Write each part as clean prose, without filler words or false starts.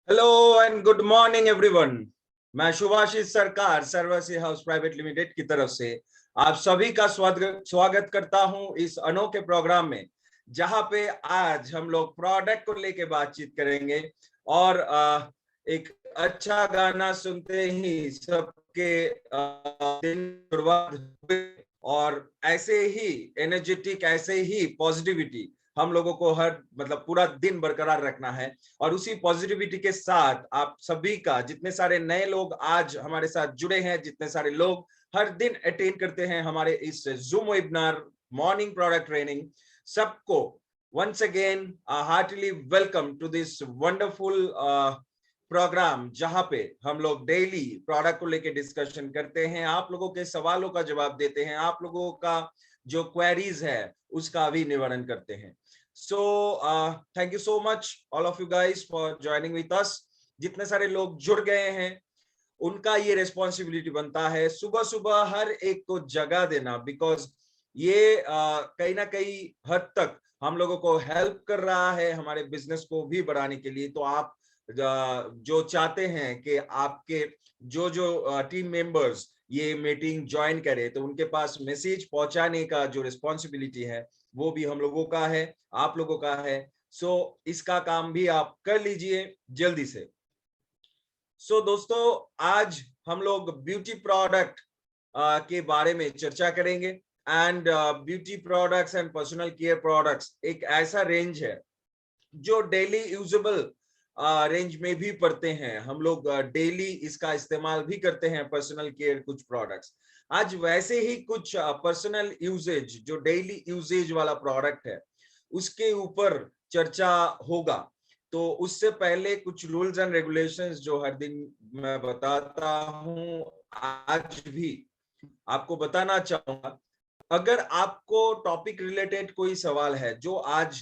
Hello and good morning everyone. मैं शुभाशीष सरकार सर्वसी house private limited की तरफ से आप सभी का स्वागत करता हूं इस अनोखे प्रोग्राम में, जहां पे आज हम लोग प्रोडक्ट को लेके बातचीत करेंगे और एक अच्छा गाना सुनते ही सबके दिन शुरुआत हुई और ऐसे ही एनर्जेटिक, ऐसे ही पॉजिटिविटी हम लोगों को हर पूरा दिन बरकरार रखना है। और उसी पॉजिटिविटी के साथ आप सभी का, जितने सारे नए लोग आज हमारे साथ जुड़े हैं, जितने सारे लोग हर दिन अटेंड करते हैं हमारे इस zoom webinar morning product training, सबको once again heartly welcome to this wonderful programme, जहां पे हम लोग डेली प्रोडक्ट को लेके डिस्कशन करते हैं, आप लोगों के सवालों का जवाब देते हैं, आप लोगों का जो क्वेरीज है उसका भी निवारण करते हैं। So thank you so much all of you guys for joining with us। जितने सारे लोग जुड़ गए हैं उनका ये रिस्पॉन्सिबिलिटी बनता है सुबह सुबह हर एक को जगह देना, बिकॉज ये कहीं ना कहीं हद तक हम लोगों को हेल्प कर रहा है हमारे बिजनेस को भी बढ़ाने के लिए। तो आप जो चाहते हैं कि आपके जो जो टीम मेंबर्स ये मीटिंग ज्वाइन करे, तो उनके पास मैसेज पहुंचाने का जो रिस्पॉन्सिबिलिटी है वो भी हम लोगों का है, आप लोगों का है। सो इसका काम भी आप कर लीजिए जल्दी से। सो दोस्तों, आज हम लोग ब्यूटी प्रोडक्ट के बारे में चर्चा करेंगे। And beauty products and personal care products एक ऐसा रेंज है जो डेली यूजेबल रेंज में भी पड़ते हैं। हम लोग डेली इसका इस्तेमाल भी करते हैं, पर्सनल केयर कुछ प्रोडक्ट्स। आज वैसे ही कुछ पर्सनल यूजेज, जो डेली यूजेज वाला प्रोडक्ट है, उसके ऊपर चर्चा होगा। तो उससे पहले कुछ रूल्स एंड रेगुलेशंस जो हर दिन मैं बताता हूं, आज भी आपको बताना चाहूंगा। अगर आपको टॉपिक रिलेटेड कोई सवाल है जो आज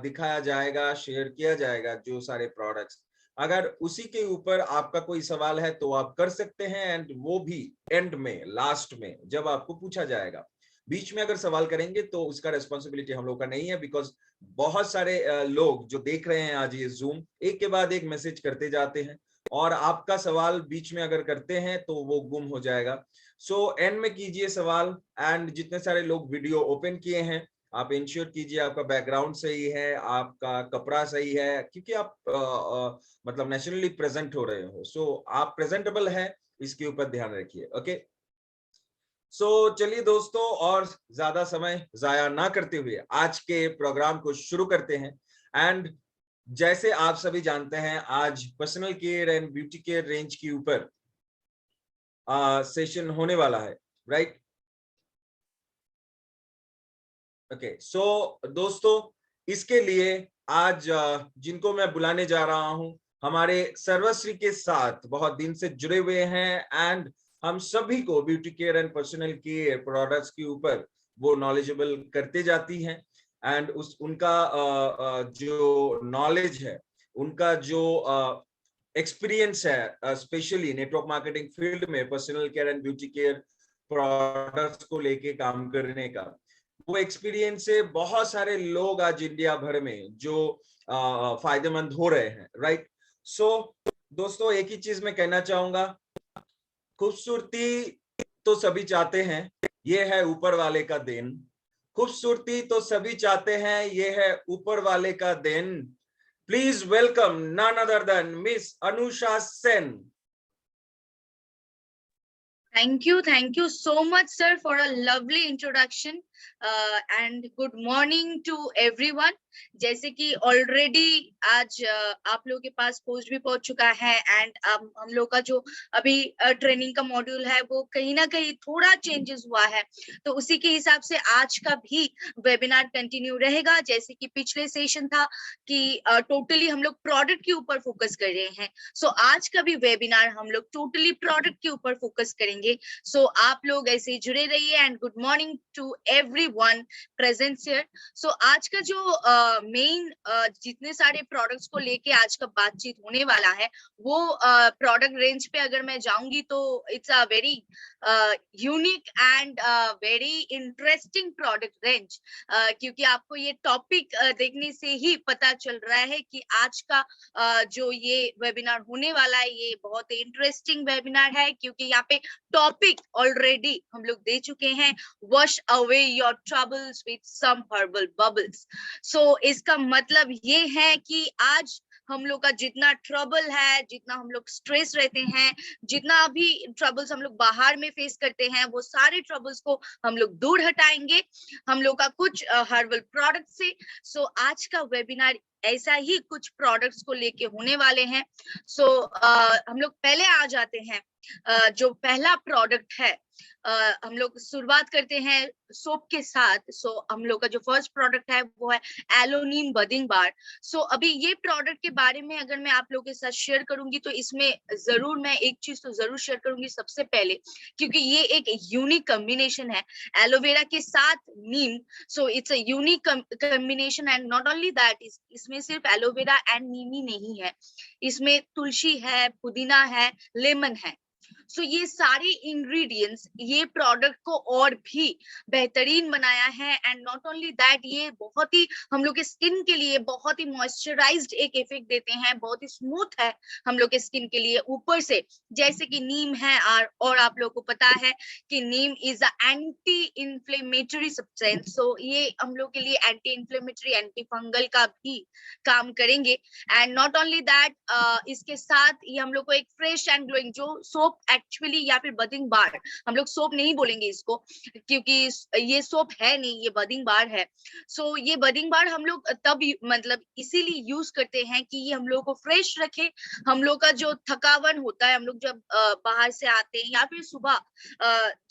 दिखाया जाएगा, शेयर किया जाएगा, जो सारे प्रोडक्ट्स, अगर उसी के ऊपर आपका कोई सवाल है तो आप कर सकते हैं। एंड वो भी एंड में, लास्ट में जब आपको पूछा जाएगा। बीच में अगर सवाल करेंगे तो उसका रिस्पॉन्सिबिलिटी हम लोग का नहीं है, बिकॉज बहुत सारे लोग जो देख रहे हैं आज ये जूम, एक के बाद एक मैसेज करते जाते हैं और आपका सवाल बीच में अगर करते हैं तो वो गुम हो जाएगा। सो एंड में कीजिए सवाल। एंड जितने सारे लोग वीडियो ओपन किए हैं, आप इंश्योर कीजिए आपका बैकग्राउंड सही है, आपका कपड़ा सही है, क्योंकि आप नेशनली प्रेजेंट हो रहे हो। सो आप प्रेजेंटेबल है, इसके ऊपर ध्यान रखिए। ओके, सो चलिए दोस्तों, और ज्यादा समय जाया ना करते हुए आज के प्रोग्राम को शुरू करते हैं। एंड जैसे आप सभी जानते हैं, आज personal care and beauty care range के ऊपर सेशन होने वाला है, राइट? ओके, सो दोस्तों, इसके लिए आज जिनको मैं बुलाने जा रहा हूं, हमारे सर्वश्री के साथ बहुत दिन से जुड़े हुए हैं। एंड हम सभी को beauty care and personal care products के ऊपर वो नॉलेजेबल करते जाती हैं। एंड उनका जो नॉलेज है, उनका जो एक्सपीरियंस है, स्पेशली नेटवर्क मार्केटिंग फील्ड में personal care and beauty care products को लेके काम करने का, वो एक्सपीरियंस से बहुत सारे लोग आज इंडिया भर में जो फायदेमंद हो रहे हैं, राइट? सो दोस्तों, एक ही चीज मैं कहना चाहूंगा, खूबसूरती तो सभी चाहते हैं, ये है ऊपर वाले का देन। खूबसूरती तो सभी चाहते हैं, ये है ऊपर वाले का देन। Please welcome none other than miss Anusha Sen. Thank you so much, sir, for a lovely introduction. And good morning to everyone. जैसे कि ऑलरेडी आज आप लोगों के पास पोस्ट भी पहुंच चुका है। एंड हम लोग का जो अभी ट्रेनिंग का मॉड्यूल है वो कहीं ना कहीं थोड़ा चेंजेस हुआ है, तो उसी के हिसाब से आज का भी वेबिनार कंटिन्यू रहेगा। जैसे कि पिछले सेशन था कि टोटली हम लोग प्रोडक्ट के ऊपर फोकस कर रहे हैं, सो आज का भी वेबिनार हम लोग टोटली प्रोडक्ट के ऊपर फोकस करेंगे। सो आप लोग ऐसे ही जुड़े रहिए। And good morning to everyone present here. So आज का जो मेन जितने सारे प्रोडक्ट्स को लेके आज का बातचीत होने वाला है वो प्रोडक्ट रेंज पे अगर मैं जाऊंगी तो it's a very unique and very interesting product range, क्योंकि आपको ये टॉपिक देखने से ही पता चल रहा है कि आज का जो ये वेबिनार होने वाला है ये बहुत इंटरेस्टिंग वेबिनार है, क्योंकि यहाँ पे टॉपिक ऑलरेडी हम लोग दे चुके हैं, wash away your troubles with some herbal bubbles. So इसका मतलब ये है कि आज हम लोग का जितना ट्रबल है, जितना हम लोग स्ट्रेस रहते हैं, जितना भी ट्रबल्स हम लोग बाहर में फेस करते हैं, वो सारे ट्रबल्स को हम लोग दूर हटाएंगे हम लोग का कुछ हर्बल प्रोडक्ट से। सो आज का वेबिनार ऐसा ही कुछ प्रोडक्ट्स को लेके होने वाले हैं। सो हम लोग पहले आ जाते हैं जो पहला प्रोडक्ट है, हम लोग शुरुआत करते हैं सोप के साथ। सो हम लोग का जो फर्स्ट प्रोडक्ट है वो है एलो नीम बदिंग बार। सो अभी ये प्रोडक्ट के बारे में अगर मैं आप लोगों के साथ शेयर करूंगी तो इसमें जरूर मैं एक चीज तो जरूर शेयर करूंगी सबसे पहले, क्योंकि ये एक यूनिक कॉम्बिनेशन है एलोवेरा के साथ नीम। So it's a unique combination and not only that, इसमें सिर्फ एलोवेरा एंड नीम ही नहीं है, इसमें तुलसी है, पुदीना है, लेमन है। सो ये सारे इंग्रेडिएंट्स ये प्रोडक्ट को और भी बेहतरीन बनाया है। एंड नॉट ओनली दैट, ये बहुत ही हम लोग के स्किन के लिए बहुत ही मॉइस्चराइज्ड एक इफेक्ट देते हैं, बहुत ही स्मूथ है हम लोग के स्किन के लिए। ऊपर से जैसे कि नीम है और आप लोगों को पता है कि neem is a anti inflammatory substance. So ये हम लोग के लिए एंटी इंफ्लेमेटरी, एंटी फंगल का भी काम करेंगे। एंड नॉट ओनली दैट, इसके साथ ये हम लोग को एक फ्रेश एंड ग्लोइंग जो सोप एक्चुअली या फिर बदिंग बार, हम लोग सोप नहीं बोलेंगे इसको क्योंकि ये सोप है नहीं, ये बदिंग बार है। सो ये बदिंग बार हम लोग तब मतलब इसीलिए यूज करते हैं कि ये हम लोग को फ्रेश रखे। हम लोग का जो थकावन होता है, हम लोग जब बाहर से आते हैं या फिर सुबह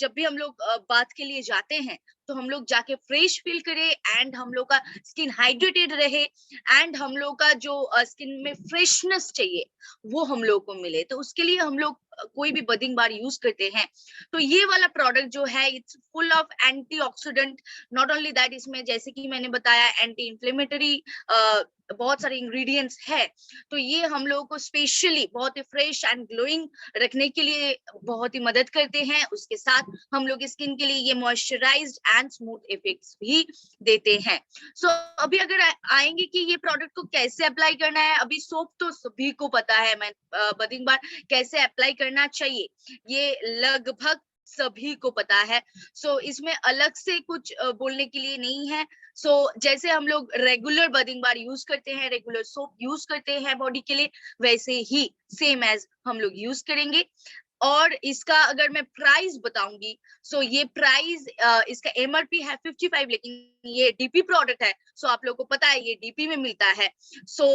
जब भी हम लोग बात के लिए जाते हैं तो हम लोग जाके फ्रेश फील करें एंड हम लोग का स्किन हाइड्रेटेड रहे एंड हम लोग का जो स्किन में फ्रेशनेस चाहिए वो हम लोग को मिले। तो उसके लिए हम लोग कोई भी बदिंग बार यूज करते हैं। तो ये वाला प्रोडक्ट जो है it's full of antioxidant. Not only that, इसमें जैसे कि मैंने बताया एंटी इंफ्लेमेटरी बहुत सारे इंग्रेडिएंट्स है। तो ये हम लोगों को स्पेशली बहुत ही फ्रेश एंड ग्लोइंग रखने के लिए बहुत ही मदद करते हैं। उसके साथ हम लोग स्किन के लिए ये मॉइस्चराइज्ड एंड स्मूथ इफेक्ट्स भी देते हैं। सो अभी अगर आएंगे कि ये प्रोडक्ट को कैसे अप्लाई करना है, अभी सोप तो सभी को पता है, मैं बदिंग बार कैसे अप्लाई करना चाहिए ये लगभग सभी को पता है। सो इसमें अलग से कुछ बोलने के लिए नहीं है। सो जैसे हम लोग रेगुलर बदिंग बार यूज करते हैं, रेगुलर सोप यूज करते हैं बॉडी के लिए, वैसे ही सेम एज हम लोग यूज करेंगे। और इसका अगर मैं प्राइस बताऊंगी, सो ये प्राइस इसका एमआरपी है 55, लेकिन ये डीपी प्रोडक्ट है। सो आप लोगों को पता है ये डीपी में मिलता है। So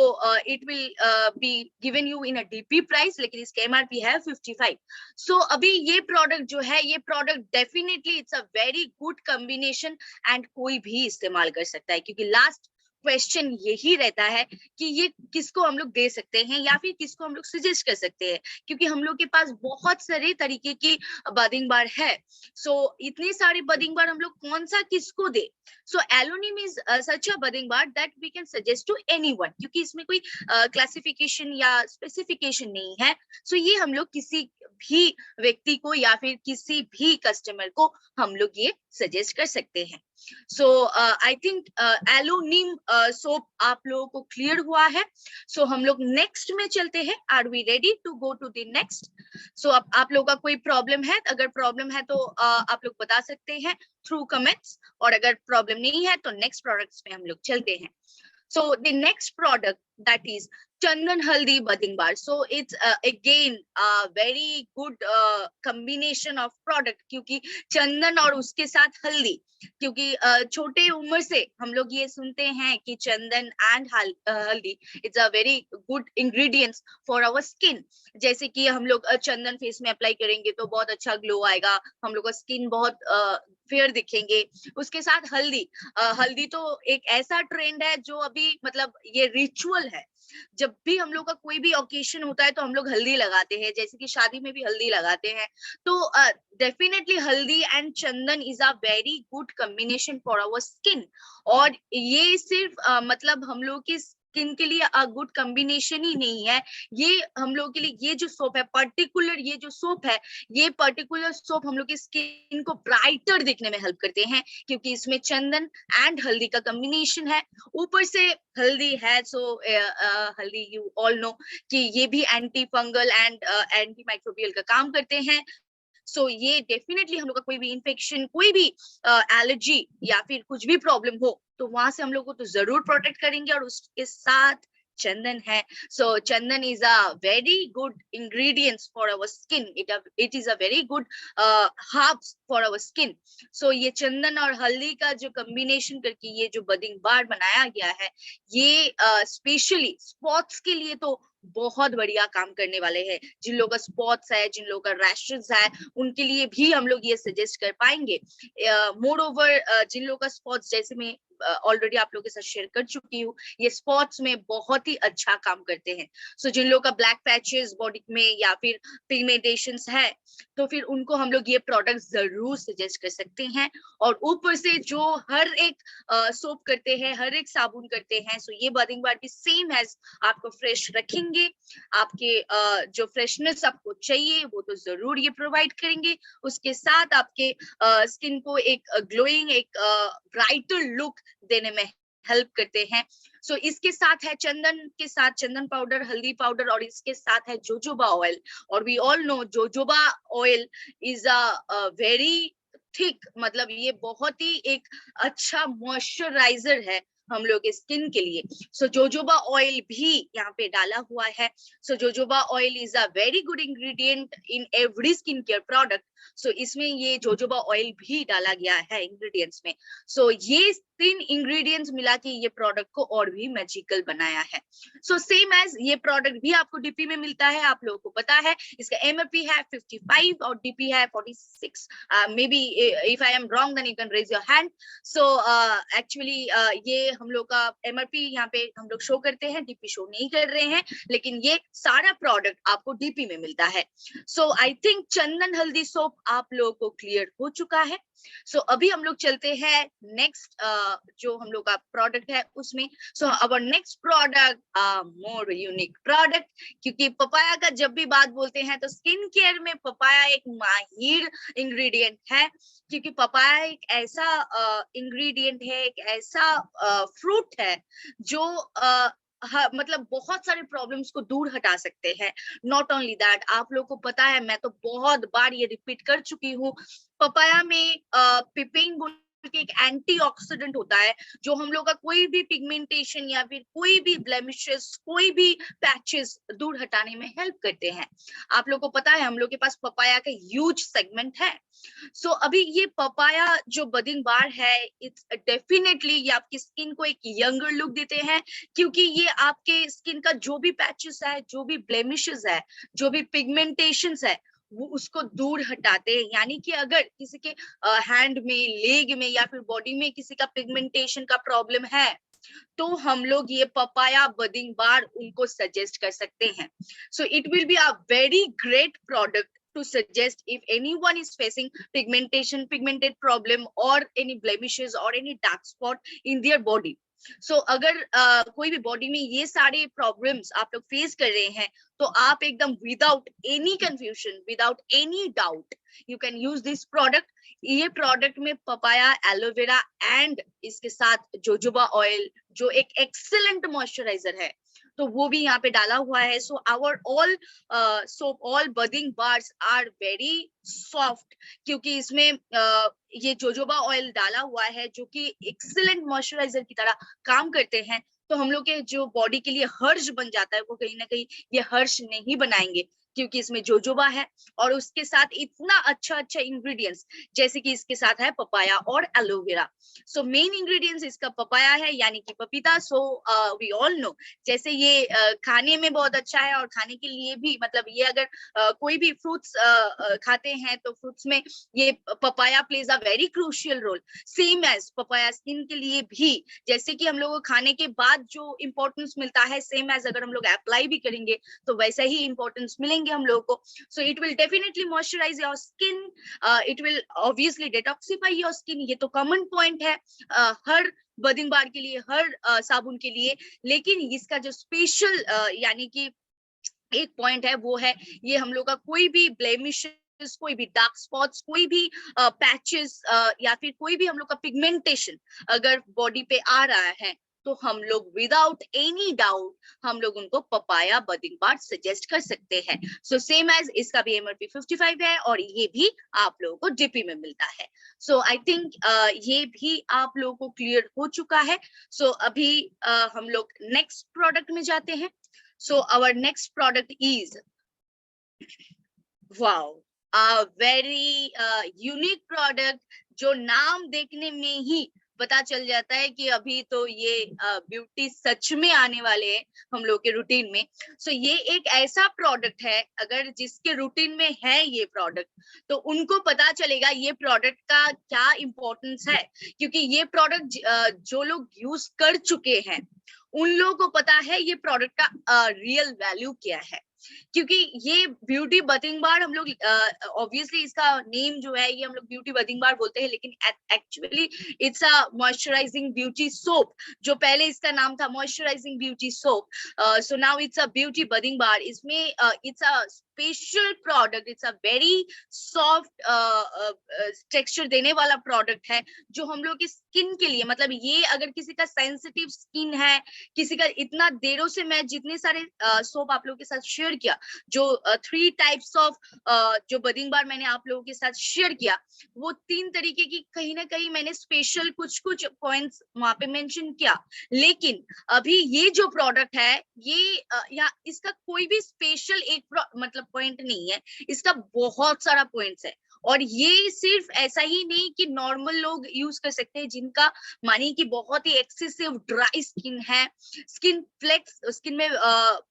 it will be given you in a DP price, लेकिन इसका एमआरपी है 55। सो अभी ये प्रोडक्ट जो है, ये product definitely it's a very good combination and कोई भी इस्तेमाल कर सकता है, क्योंकि लास्ट क्वेश्चन यही रहता है कि ये किसको हम लोग दे सकते हैं या फिर किसको हम लोग सजेस्ट कर सकते हैं, क्योंकि हम लोग के पास बहुत सारे तरीके की बदिंग बार है। सो इतने सारे बदिंग बार हम लोग कौन सा किसको दे। So aloe neem is such a bathing bar that we can suggest to anyone, क्योंकि इसमें कोई क्लासिफिकेशन या स्पेसिफिकेशन नहीं है। सो ये हम लोग किसी भी व्यक्ति को या फिर किसी भी कस्टमर को हम लोग ये सजेस्ट कर सकते हैं। So I think aloe neem soap आप लोगों को क्लियर हुआ है। सो हम लोग नेक्स्ट में चलते हैं। Are we ready to go to the next? So अब आप लोगों का कोई प्रॉब्लम है, अगर प्रॉब्लम है तो आप लोग बता सकते हैं थ्रू कमेंट्स, और अगर प्रॉब्लम नहीं है तो नेक्स्ट प्रोडक्ट्स में हम लोग चलते हैं। So the next product, that is Chandan Haldi Bading Bar. So it's again a very good combination of product, क्योंकि चंदन और उसके साथ हल्दी, क्योंकि छोटे उम्र से हम लोग ये सुनते हैं कि chandan and haldi it's a very good ingredients for our skin. जैसे कि हम लोग चंदन फेस में अप्लाई करेंगे तो बहुत अच्छा ग्लो आएगा, हम लोग का स्किन बहुत फेयर दिखेंगे। उसके साथ हल्दी, हल्दी तो एक ऐसा ट्रेंड है जो अभी मतलब ये रिचुअल है। जब भी हम लोग का कोई भी ओकेशन होता है तो हम लोग हल्दी लगाते हैं, जैसे कि शादी में भी हल्दी लगाते हैं। तो definitely haldi and chandan is a very good combination for our skin. और ये सिर्फ मतलब हम लोग की स्किन के लिए अ गुड कॉम्बिनेशन ही नहीं है, ये हम लोग के लिए ये जो सोप है पर्टिकुलर, ये जो सोप है, ये पर्टिकुलर सोप हम लोग की स्किन को ब्राइटर दिखने में हेल्प करते हैं, क्योंकि इसमें चंदन एंड हल्दी का कॉम्बिनेशन है। ऊपर से हल्दी है, सो हल्दी यू ऑल नो कि ये भी anti fungal and anti microbial का काम करते हैं। सो ये डेफिनेटली हम लोग का कोई भी इन्फेक्शन, कोई भी एलर्जी या फिर कुछ भी प्रॉब्लम हो तो वहां से हम लोग को तो जरूर प्रोटेक्ट करेंगे। और उसके साथ चंदन है, so chandan is a very good ingredients for our skin, it is a very good herbs for our skin. So ये चंदन और हल्दी का जो कॉम्बिनेशन करके ये जो बदिंग बार बनाया गया है, ये स्पेशली स्पॉट्स के लिए तो बहुत बढ़िया काम करने वाले हैं। जिन लोगों का स्पॉट्स है, जिन लोगों का रैशेस है, उनके लिए भी हम लोग ये सजेस्ट कर पाएंगे। मोर ओवर जिन लोगों का स्पॉट्स, जैसे मैं ऑलरेडी आप लोगों के साथ शेयर कर चुकी हूँ, ये स्पॉट्स में बहुत ही अच्छा काम करते हैं। सो जिन लोगों का ब्लैक पैचेस बॉडी में या फिर पिगमेंटेशंस है, तो फिर उनको हम लोग ये प्रोडक्ट जरूर सजेस्ट कर सकते हैं। और ऊपर से जो हर एक सोप करते हैं, हर एक साबुन करते हैं, सो ये बदिंग बार भी सेम एज आपको फ्रेश रखेंगे। आपके जो फ्रेशनेस आपको चाहिए वो तो जरूर ये प्रोवाइड करेंगे। उसके साथ आपके स्किन को एक ग्लोइंग, एक ब्राइटर लुक देने में हेल्प करते हैं। सो इसके साथ है चंदन के साथ चंदन पाउडर, हल्दी पाउडर, और इसके साथ है जोजोबा ऑयल। और we all know jojoba oil is a very thick, मतलब ये बहुत ही एक अच्छा मॉइस्चराइजर है हम लोग के स्किन के लिए। सो जोजोबा ऑयल भी यहाँ पे डाला हुआ है। So jojoba oil is a very good ingredient in every skin care product. So इसमें ये जोजोबा ऑयल भी डाला गया है इंग्रेडिएंट्स में। सो ये 3 इंग्रेडिएंट्स मिला के ये प्रोडक्ट को और भी मैजिकल बनाया है। सो सेम एज ये प्रोडक्ट भी आपको डीपी में मिलता है, आप लोगों को पता है। इसका एमआरपी है 55 और डीपी है 46। May be if I am wrong then you can raise your hand. So actually ये हम लोग का एमआरपी यहाँ पे हम लोग शो करते हैं, डीपी शो नहीं कर रहे हैं, लेकिन ये सारा प्रोडक्ट आपको डीपी में मिलता है। सो आई थिंक चंदन हल्दी सोप आप लोगों को क्लियर हो चुका है। सो अभी हम लोग चलते हैं नेक्स्ट जो हम लोग का प्रोडक्ट है उसमें। So our next product more unique product, क्योंकि पपाया का जब भी बात बोलते हैं तो स्किन केयर में पपाया एक माहिर इंग्रेडिएंट है। क्योंकि पपाया एक ऐसा इंग्रेडिएंट है, एक ऐसा फ्रूट है जो मतलब बहुत सारे प्रॉब्लम्स को दूर हटा सकते हैं। नॉट ओनली दैट, आप लोग को पता है, मैं तो बहुत बार ये रिपीट कर चुकी हूँ, पपाया में पिपेन बोल के एक एंटीऑक्सीडेंट होता है, जो हम लोग का कोई भी पिगमेंटेशन या फिर कोई भी ब्लेमिशेस, कोई भी पैचेस दूर हटाने में हेल्प करते हैं। आप लोग को पता है हम लोग के पास पपाया का ह्यूज सेगमेंट है। सो अभी ये पपाया जो बदिंग बार है, इट्स डेफिनेटली ये आपकी स्किन को एक यंगर लुक देते हैं, क्योंकि ये आपके स्किन का जो भी पैचेस है, जो भी ब्लेमिशेस है, जो भी पिगमेंटेशंस है, वो उसको दूर हटाते हैं। यानी कि अगर किसी के हैंड में, लेग में या फिर बॉडी में किसी का पिगमेंटेशन का प्रॉब्लम है, तो हम लोग ये पपाया बदिंग बार उनको सजेस्ट कर सकते हैं। सो it will be a very great product to suggest if anyone is facing pigmented problem or any blemishes or any dark spot in their body. So अगर कोई भी बॉडी में ये सारे प्रॉब्लम्स आप लोग फेस कर रहे हैं, तो आप एकदम without any confusion, without any doubt, you can use this product. ये प्रोडक्ट में पपाया, एलोवेरा एंड इसके साथ जोजोबा ऑयल, जो एक एक्सीलेंट मॉइस्चराइजर है, तो वो भी यहाँ पे डाला हुआ है। So our all soap, all bathing bars are very soft, क्योंकि इसमें ये जोजोबा ऑयल डाला हुआ है, जो कि एक्सीलेंट मॉइस्चराइजर की तरह काम करते हैं। तो हम लोग के जो बॉडी के लिए हर्ष बन जाता है, वो कहीं ना कहीं ये हर्ष नहीं बनाएंगे, क्योंकि इसमें जोजोबा है और उसके साथ इतना अच्छा अच्छा इंग्रेडिएंट्स, जैसे कि इसके साथ है पपाया और एलोवेरा। सो मेन इंग्रेडिएंट्स इसका पपाया है यानी कि पपीता। सो वी ऑल नो, जैसे ये खाने में बहुत अच्छा है और खाने के लिए भी, मतलब ये अगर कोई भी फ्रूट्स खाते हैं तो फ्रूट्स में ये papaya plays a very crucial role. Same as papaya skin के लिए भी, जैसे कि हम लोगों को खाने के बाद जो इंपॉर्टेंस मिलता है, सेम एज अगर हम लोग अप्लाई भी करेंगे तो वैसा ही इंपॉर्टेंस मिलेंगे हम लोगों को। So it will definitely moisturise your skin, it will obviously detoxify your skin. ये तो कॉमन पॉइंट है हर बर्दिंग बार के लिए, हर साबुन के लिए। लेकिन इसका जो स्पेशल यानी कि एक पॉइंट है वो है, ये हम लोग का कोई भी ब्लेमिश, कोई भी डार्क स्पॉट्स, कोई भी पैचेस या फिर कोई भी हम लोग का पिगमेंटेशन अगर बॉडी पे आ रहा है तो हम लोग विदाउट एनी डाउट हम लोग उनको पपाया बर्दिंग बार सजेस्ट कर सकते हैं। सो सेम एज इसका भी एमआरपी 55 है और ये भी आप लोगों को डीपी में मिलता है। सो आई थिंक ये भी आप लोगों को क्लियर हो चुका है। सो अभी हम लोग नेक्स्ट प्रोडक्ट में जाते हैं। So our next product is, wow, a very unique product, जो नाम देखने में ही पता चल जाता है कि अभी तो ये ब्यूटी सच में आने वाले हैं हम लोग के रूटीन में। सो ये एक ऐसा प्रोडक्ट है, अगर जिसके रूटीन में है ये प्रोडक्ट तो उनको पता चलेगा ये प्रोडक्ट का क्या इम्पोर्टेंस है। क्योंकि ये प्रोडक्ट जो लोग यूज कर चुके हैं उन लोगों को पता है ये प्रोडक्ट का रियल वैल्यू क्या है। क्योंकि ये ब्यूटी बर्दिंग बार हम लोग ऑब्वियसली इसका नेम जो है ये हम लोग ब्यूटी बर्दिंग बार बोलते हैं, लेकिन actually it's a moisturising beauty soap. जो पहले इसका नाम था moisturising beauty soap, so now it's a beauty bathing bar. इसमें it's a special product, it's a very soft texture देने वाला प्रोडक्ट है जो हम लोग की स्किन के लिए, मतलब ये अगर किसी का सेंसिटिव स्किन है, किसी का, इतना देरों से मैं जितने सारे सोप आप लोगों के साथ शेयर किया, जो 3 टाइप्स ऑफ जो बर्दिंग बार मैंने आप लोगों के साथ शेयर किया, वो 3 तरीके की कहीं ना कहीं मैंने स्पेशल कुछ कुछ पॉइंट्स वहां पे मेंशन किया। लेकिन अभी ये जो प्रोडक्ट है ये या इसका कोई भी स्पेशल एक मतलब पॉइंट नहीं है, इसका बहुत सारा पॉइंट्स है। और ये सिर्फ ऐसा ही नहीं कि नॉर्मल लोग यूज कर सकते हैं जिनका मानिए कि बहुत ही एक्सेसिव ड्राई स्किन है, स्किन में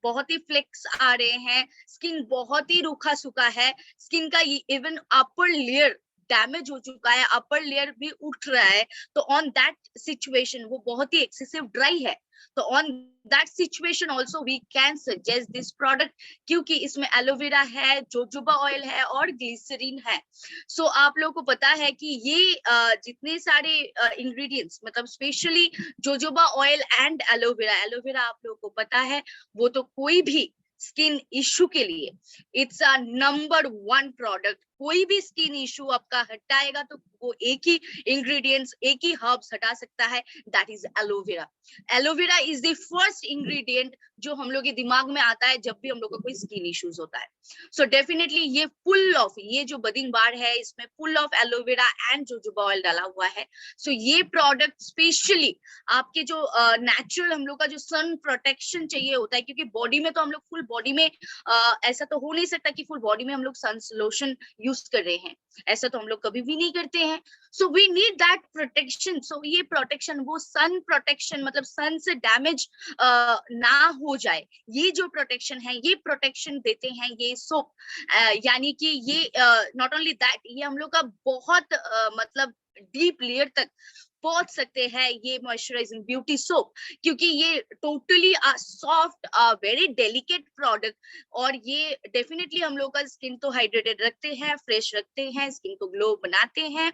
बहुत ही फ्लेक्स आ रहे हैं, स्किन बहुत ही रूखा सूखा है, स्किन का इवन अपर लेयर डैमेज हो चुका है, अपर लेयर भी उठ रहा है, तो ऑन दैट सिचुएशन वो बहुत ही एक्सेसिव ड्राई है, तो on that situation also we can suggest this product, क्योंकि इसमें एलोवेरा है, जोजोबा ऑयल है और ग्लिसरीन है। सो आप लोगों को पता है कि ये जितने सारे इंग्रेडिएंट्स, मतलब specially jojoba oil and aloe vera, aloe vera आप लोगों को पता है वो तो कोई भी स्किन इश्यू के लिए इट्स अ नंबर 1 प्रोडक्ट। कोई भी स्किन इश्यू आपका हटाएगा तो वो एक ही इंग्रेडिएंट्स, एक ही हर्ब्स हटा सकता है, that is aloe vera. Aloe vera is the first ingredient जो हम लोग के दिमाग में आता है जब भी हम लोग को कोई स्किन इश्यूज होता है। सो डेफिनेटली ये फुल ऑफ, ये जो बर्दिंग बार है इसमें full of aloe vera and jojoba oil डाला हुआ है। सो ये प्रोडक्ट स्पेशली आपके जो नेचुरल हम लोग का जो सन प्रोटेक्शन चाहिए होता है, क्योंकि बॉडी में तो हम लोग फुल बॉडी में ऐसा तो हो नहीं सकता कि फुल बॉडी में हम लोग सन लोशन यूज कर रहे हैं, ऐसा तो हम लोग कभी भी नहीं करते हैं। So we need that protection. So ये प्रोटेक्शन, वो सन प्रोटेक्शन, मतलब सन से डैमेज ना हो जाए, ये जो प्रोटेक्शन है ये प्रोटेक्शन देते हैं ये सोप। यानी कि ये नॉट ओनली दैट, ये हम लोग का बहुत मतलब डीप लेयर तक पहुंच सकते हैं ये मॉइस्चराइजिंग ब्यूटी सोप, क्योंकि ये totally soft very delicate product, और ये डेफिनेटली हम लोग का स्किन तो हाइड्रेटेड रखते हैं, फ्रेश रखते हैं, स्किन को ग्लो बनाते हैं।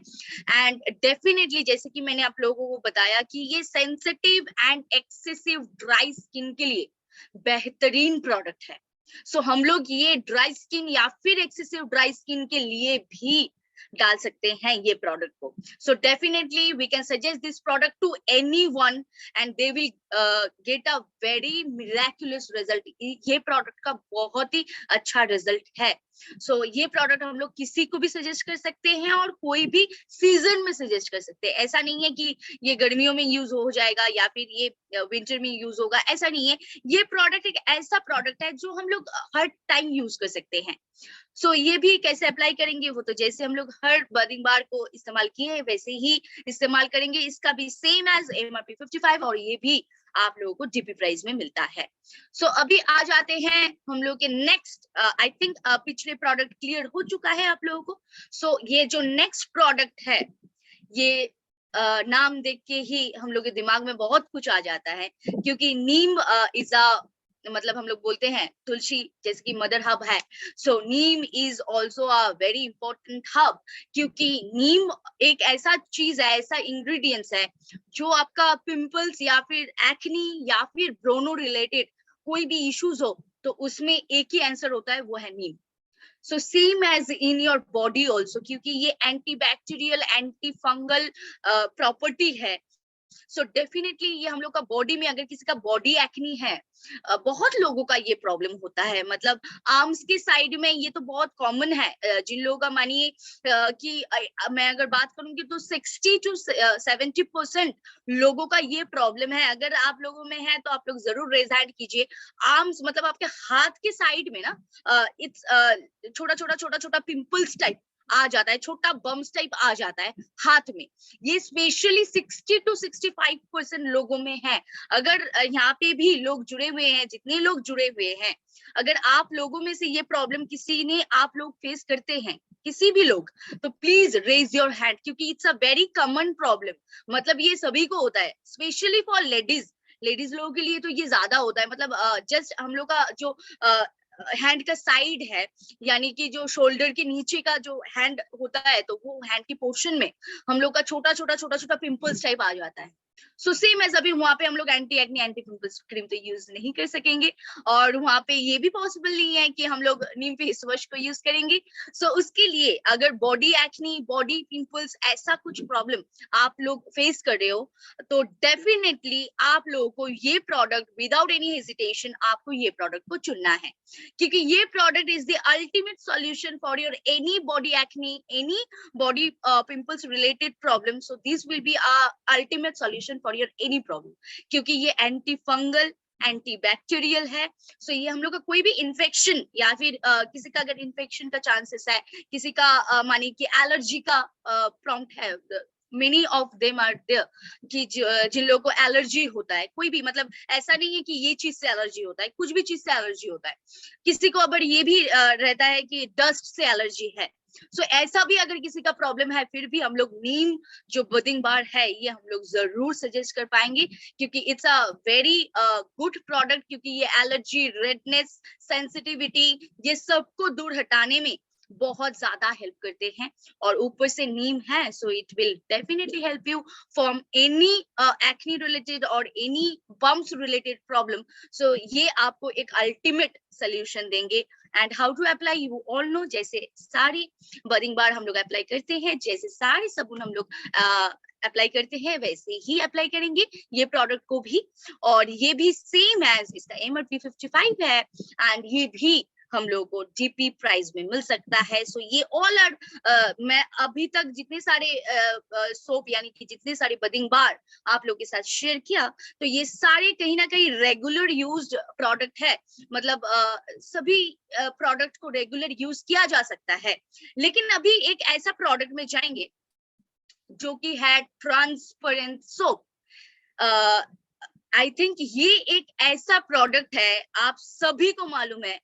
एंड डेफिनेटली जैसे कि मैंने आप लोगों को बताया कि ये sensitive and excessive dry skin के लिए बेहतरीन प्रोडक्ट है। सो हम लोग ये ड्राई स्किन या फिर एक्सेसिव ड्राई स्किन के लिए भी डाल सकते हैं ये प्रोडक्ट को। So definitely we can suggest this product to anyone and they will get a very miraculous result. ये प्रोडक्ट का बहुत ही अच्छा रिजल्ट है। सो ये प्रोडक्ट हम लोग किसी को भी सजेस्ट कर सकते हैं और कोई भी सीजन में सजेस्ट कर सकते हैं। ऐसा नहीं है कि ये गर्मियों में यूज हो जाएगा या फिर ये विंटर में यूज होगा, ऐसा नहीं है। ये प्रोडक्ट एक ऐसा प्रोडक्ट है जो हम लोग हर टाइम यूज कर सकते हैं। सो ये भी कैसे अप्लाई करेंगे, वो तो जैसे हम लोग हर बर्दिंग बार को इस्तेमाल किए हैं वैसे ही इस्तेमाल करेंगे। इसका भी सेम एज MRP 55 और ये भी आप लोगों को डीपी प्राइस में मिलता है। सो अभी आ जाते हैं हम लोग के नेक्स्ट। आई थिंक पिछले प्रोडक्ट क्लियर हो चुका है आप लोगों को। सो ये जो नेक्स्ट प्रोडक्ट है, ये नाम देख के ही हम लोग के दिमाग में बहुत कुछ आ जाता है, क्योंकि नीम इज अ मतलब हम लोग बोलते हैं तुलसी जैसे कि मदर हब है। So neem is also a very important herb, क्योंकि नीम एक ऐसा चीज है, ऐसा इंग्रेडिएंट्स है जो आपका पिंपल्स या फिर एक्नी या फिर ब्रोनो रिलेटेड कोई भी इश्यूज हो तो उसमें एक ही आंसर होता है, वो है नीम। So same as in your body also, क्योंकि ये anti bacterial anti fungal property है। सो डेफिनेटली ये हम लोग का बॉडी में, अगर किसी का बॉडी एक्नी है, बहुत लोगों का ये प्रॉब्लम होता है, मतलब आर्म्स के साइड में ये तो बहुत कॉमन है। जिन लोगों का मानिए कि मैं अगर बात करूंगी तो 60 to 70% लोगों का ये प्रॉब्लम है। अगर आप लोगों में है तो आप लोग जरूर रेज हैंड कीजिए। आर्म्स मतलब आपके हाथ के साइड में ना इट्स छोटा छोटा छोटा छोटा पिंपल्स टाइप आ जाता है, छोटा बम्स टाइप आ जाता है हाथ में। ये स्पेशली 60 to 65% लोगों में है। अगर यहाँ पे भी लोग जुड़े हुए हैं, जितने लोग जुड़े हुए हैं, अगर आप लोगों में से ये प्रॉब्लम किसी ने आप लोग फेस करते हैं, किसी भी लोग, तो प्लीज रेज योर हैंड, क्योंकि it's a very common problem. मतलब ये सभी को होता है, स्पेशली फॉर लेडीज लोगों के लिए तो ये ज्यादा होता है। मतलब जस्ट हम लोग का जो हैंड का साइड है, यानी कि जो शोल्डर के नीचे का जो हैंड होता है, तो वो हैंड की पोर्शन में हम लोग का छोटा छोटा पिंपल्स टाइप आ जाता है। सो सेम एज अभी वहां पे हम लोग anti acne anti pimples cream तो यूज नहीं कर सकेंगे, और वहां पे ये भी पॉसिबल नहीं है कि हम लोग नीम फेस वॉश को यूज करेंगे। सो उसके लिए अगर बॉडी एक्नी, बॉडी पिंपल्स, ऐसा कुछ प्रॉब्लम आप लोग फेस कर रहे हो, तो डेफिनेटली आप लोगों को ये प्रोडक्ट विदाउट एनी हेजिटेशन आपको ये प्रोडक्ट को चुनना है, क्योंकि ये product is the ultimate solution for your any body acne, any body pimples related problem. So this will B ultimate solution for your any problem, क्योंकि ये एंटी फंगल एंटी बैक्टीरियल है। सो ये हम लोग का कोई भी इन्फेक्शन या फिर किसी का अगर इन्फेक्शन का चांसेस है, किसी का मानी कि एलर्जी का प्रॉम्प्ट है, many of them are there, कि जिन लोगों को एलर्जी होता है, कोई भी, मतलब ऐसा नहीं है कि ये चीज से एलर्जी होता है, कुछ भी चीज से एलर्जी होता है। किसी को अगर ये भी रहता है कि डस्ट से एलर्जी है, सो ऐसा भी अगर किसी का प्रॉब्लम है, फिर भी हम लोग नीम जो बर्दिंग बार है ये हम लोग जरूर सजेस्ट कर पाएंगे, क्योंकि it's a very good product, क्योंकि ये एलर्जी, रेडनेस, सेंसिटिविटी, ये सबको दूर हटाने में बहुत ज्यादा हेल्प करते हैं। और ऊपर से नीम है, so it will definitely help you from any acne related और any bumps related problem. So ये आपको एक अल्टीमेट सोल्यूशन देंगे। And how to apply, you all know, जैसे सारी बर्दिंग बार हम लोग अप्लाई करते हैं, जैसे सारे साबुन हम लोग अप्लाई करते हैं, वैसे ही अप्लाई करेंगे ये प्रोडक्ट को भी। और ये भी सेम एज इसका MRP 55 है, एंड ये भी हम लोगों को डीपी प्राइस में मिल सकता है। सो ये ऑल आर मैं अभी तक जितने सारे सोप यानी कि जितने सारे बर्दिंग बार आप लोग के साथ शेयर किया, तो ये सारे कहीं ना कहीं रेगुलर यूज्ड प्रोडक्ट है। मतलब सभी प्रोडक्ट को रेगुलर यूज किया जा सकता है। लेकिन अभी एक ऐसा प्रोडक्ट में जाएंगे जो कि है ट्रांसपेरेंट सोप। आई थिंक ये एक ऐसा प्रोडक्ट है, आप सभी को मालूम है,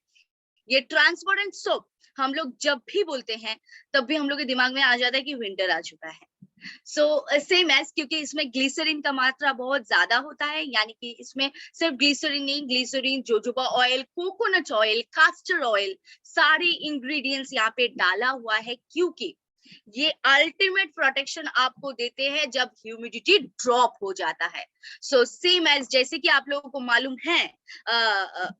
ये ट्रांसपेरेंट सोप हम लोग जब भी बोलते हैं तब भी हम लोग के दिमाग में आ जाता है कि विंटर आ चुका है। सो सेम एज, क्योंकि इसमें ग्लिसरीन का मात्रा बहुत ज्यादा होता है, यानी कि इसमें सिर्फ ग्लिसरीन नहीं, glycerine, jojoba oil, coconut oil, castor oil, सारे इंग्रेडिएंट्स यहाँ पे डाला हुआ है, क्योंकि ये अल्टीमेट प्रोटेक्शन आपको देते हैं जब ह्यूमिडिटी ड्रॉप हो जाता है। सो सेम एज, जैसे कि आप लोगों को मालूम है,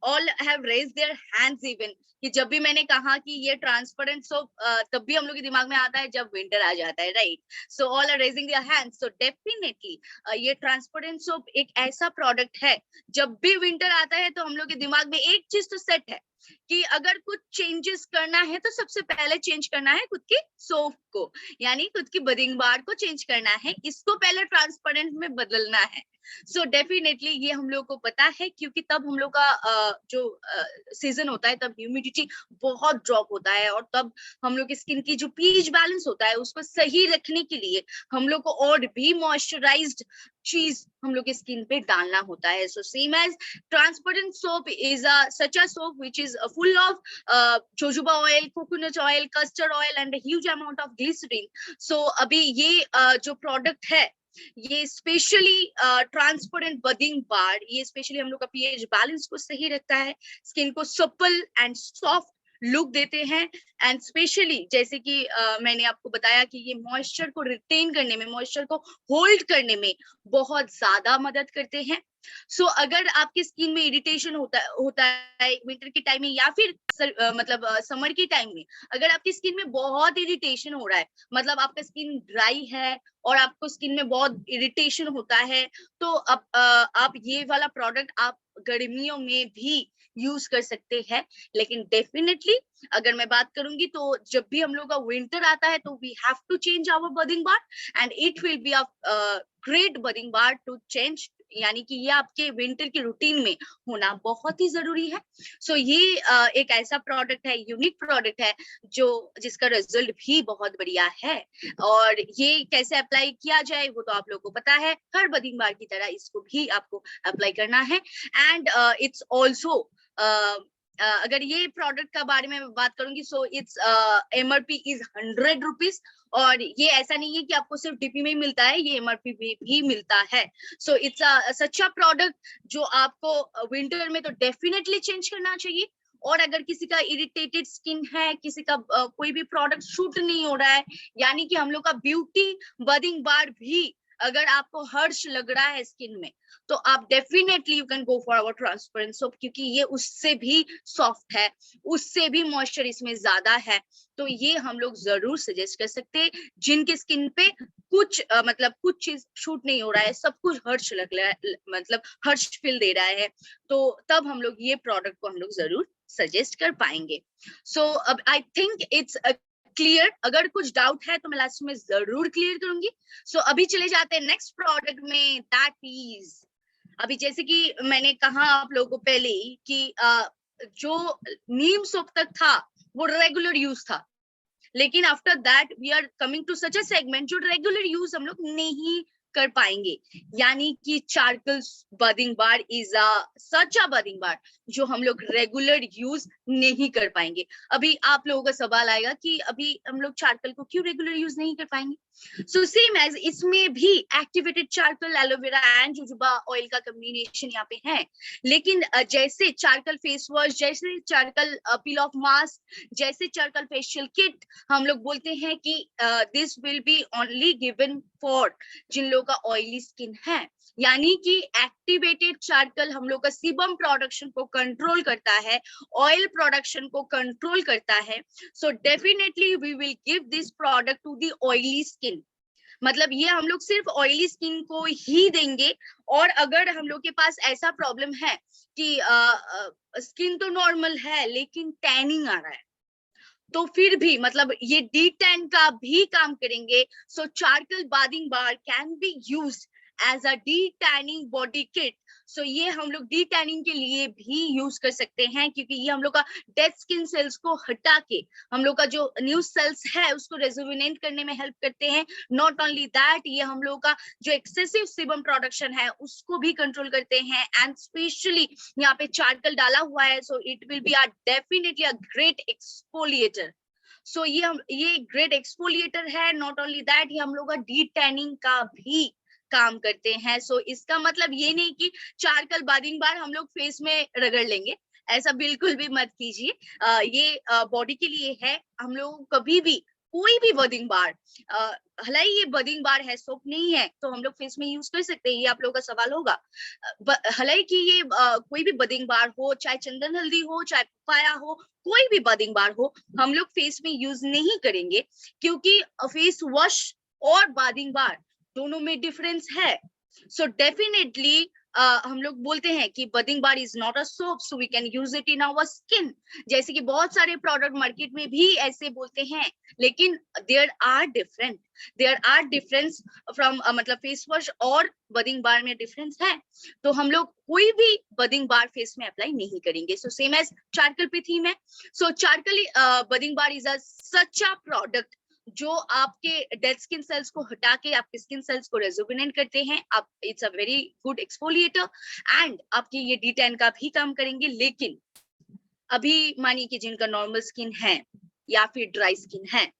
all have raised their hands even, कि जब भी मैंने कहा कि ये ट्रांसपेरेंट सोप, तब भी हम लोग के दिमाग में आता है जब विंटर आ जाता है, right? So all are raising their hands. So definitely ये ट्रांसपेरेंट सोप एक ऐसा प्रोडक्ट है, जब भी विंटर आता है तो हम लोग के दिमाग में एक चीज तो सेट है, कि अगर कुछ चेंजेस करना है तो सबसे पहले चेंज करना है खुद की सोप को, यानी खुद की बदिंग बार को चेंज करना है, इसको पहले ट्रांसपेरेंट में बदलना है। सो डेफिनेटली ये हम लोग को पता है, क्योंकि तब हम लोग का जो सीजन होता है तब ह्यूमिडिटी बहुत ड्रॉप होता है, और तब हम लोग की स्किन की जो पीएच बैलेंस होता है उसको सही रखने के लिए हम लोग को और भी मॉइस्चराइज्ड चीज हम लोग की स्किन पे डालना होता है। So same as transparent soap is such a soap which is full of jojoba oil, coconut oil, custard oil and a huge amount of glycerin. So अभी ये जो product है ये स्पेशली ट्रांसपेरेंट बदिंग बार, ये स्पेशली हम लोग का पीएच बैलेंस को सही रखता है, स्किन को सपल एंड सॉफ्ट लुक देते हैं, एंड स्पेशली जैसे कि मैंने आपको बताया कि ये मॉइस्चर को रिटेन करने में, मॉइस्चर को होल्ड करने में बहुत ज्यादा मदद करते हैं। सो अगर आपकी स्किन में इरिटेशन होता है विंटर के टाइम में या फिर मतलब समर के टाइम में, अगर आपकी स्किन में बहुत इरिटेशन हो रहा है, मतलब आपका स्किन ड्राई है और आपको स्किन में बहुत इरिटेशन होता है, तो आप ये वाला प्रोडक्ट आप गर्मियों में भी यूज कर सकते हैं। लेकिन डेफिनेटली अगर मैं बात करूंगी तो जब भी हम लोग का विंटर आता है तो we have to change our bathing bar and it will be a great bathing bar to change, यानी कि ये आपके विंटर के रूटीन में होना बहुत ही जरूरी है। सो ये एक ऐसा प्रोडक्ट है, यूनिक प्रोडक्ट है जो जिसका रिजल्ट भी बहुत बढ़िया है, और ये कैसे अप्लाई किया जाए वो तो आप लोगों को पता है, हर बदिंग बार की तरह इसको भी आपको अप्लाई करना है। एंड इट्स ऑल्सो अगर ये प्रोडक्ट का बारे में बात करूंगी, so it's MRP is 100 rupees, और ये ऐसा नहीं है कि आपको सिर्फ डीपी में ही मिलता है, ये MRP भी मिलता है। So it's such a product जो आपको विंटर में तो डेफिनेटली चेंज करना चाहिए। और अगर किसी का इरिटेटेड स्किन है, किसी का कोई भी प्रोडक्ट शूट नहीं हो रहा है, यानी कि हम लोग का ब्यूटी बदिंग बार भी अगर आपको हर्ष लग रहा है स्किन में, तो आप definitely you can go for our transparent soap, क्योंकि ये उससे भी सॉफ्ट है, उससे भी मॉइस्चर इसमें ज्यादा है। तो ये हम लोग जरूर सजेस्ट कर सकते हैं जिनके स्किन पे कुछ मतलब कुछ चीज शूट नहीं हो रहा है, सब कुछ हर्ष लग रहा है, मतलब हर्ष फील दे रहा है, तो तब हम लोग ये प्रोडक्ट को हम लोग जरूर सजेस्ट कर पाएंगे। सो अब आई थिंक इट्स क्लियर। अगर कुछ डाउट है तो मैं लास्ट में जरूर क्लियर करूंगी। सो अभी चले जाते हैं नेक्स्ट प्रोडक्ट में, दैट इज, अभी जैसे कि मैंने कहा आप लोगों को पहले ही कि जो नीम सोप तक था वो रेगुलर यूज था, लेकिन after that we are coming to such a segment जो रेगुलर यूज हम लोग नहीं कर पाएंगे, यानी कि charcoal bathing bar is such a bathing बार जो हम लोग रेगुलर यूज नहीं कर पाएंगे। अभी आप लोगों का सवाल आएगा कि अभी हम लोग चारकोल को क्यों रेगुलर यूज नहीं कर पाएंगे। सो सेम एज इसमें भी activated charcoal, aloe vera and jojoba oil का कॉम्बिनेशन यहाँ पे है, लेकिन जैसे चारकोल फेस वॉश, जैसे चारकोल पील ऑफ मास्क, जैसे चारकोल फेशियल किट, हम लोग बोलते हैं कि this will be only given for जिन लोगों का ऑयली स्किन है, यानी कि एक्टिवेटेड चारकोल हम लोग का सीबम प्रोडक्शन को कंट्रोल करता है, ऑयल प्रोडक्शन को कंट्रोल करता है। So definitely we will give this product to the oily skin, मतलब ये हम लोग सिर्फ ऑयली स्किन को ही देंगे। और अगर हम लोग के पास ऐसा प्रॉब्लम है कि स्किन तो नॉर्मल है लेकिन टैनिंग आ रहा है, तो फिर भी मतलब ये डी टैन का भी काम करेंगे। So charcoal bathing bar can be used as a de tanning body kit. So ये हम लोग डी टैनिंग के लिए भी यूज कर सकते हैं, क्योंकि ये हम लोग का डेड स्किन सेल्स को हटा के हम लोग का जो न्यू सेल्स है उसको रेजुविनेट करने में हेल्प करते हैं। नॉट ओनली दैट, ये हम लोग का जो एक्सेसिव सीबम प्रोडक्शन है उसको भी कंट्रोल करते हैं, एंड स्पेशली यहाँ पे चारकोल डाला हुआ है, so it will be a definitely a great exfoliator. So ये ग्रेट एक्सफोलिएटर है। नॉट ओनली दैट, ये हम लोग का डी टैनिंग का भी काम करते हैं। सो इसका मतलब ये नहीं कि चारकोल बदिंग बार हम लोग फेस में रगड़ लेंगे, ऐसा बिल्कुल भी मत कीजिए। ये बॉडी के लिए है। हम लोग कभी भी कोई भी बदिंग बार, हालांकि ये बदिंग बार है, सोप नहीं है, तो हम लोग फेस में यूज कर सकते हैं, ये आप लोगों का सवाल होगा। हालांकि ये कोई भी बदिंग बार हो, चाहे चंदन हल्दी हो, चाहे पपाया हो, कोई भी बदिंग बार हो, हम लोग फेस में यूज नहीं करेंगे, क्योंकि फेस वॉश और बदिंग बार दोनों में डिफरेंस है। सो डेफिनेटली हम लोग बोलते हैं कि bathing bar is not a soap so we can use it in our skin, जैसे कि बहुत सारे प्रोडक्ट मार्केट में भी ऐसे बोलते हैं, लेकिन देयर आर डिफरेंस फ्रॉम मतलब फेस वॉश और बदिंग बार में डिफरेंस है। तो हम लोग कोई भी बदिंग बार फेस में अप्लाई नहीं करेंगे। सो सेम एज चारकोल पे थीम है। So charcoal bathing bar is a such a product जो आपके डेड स्किन सेल्स को हटा के आपके स्किन सेल्स को रेजुविनेट करते हैं। आप it's a very good exfoliator and आपकी ये D10 का भी काम करेंगे। लेकिन अभी मानिए कि जिनका नॉर्मल स्किन है या फिर ड्राई स्किन है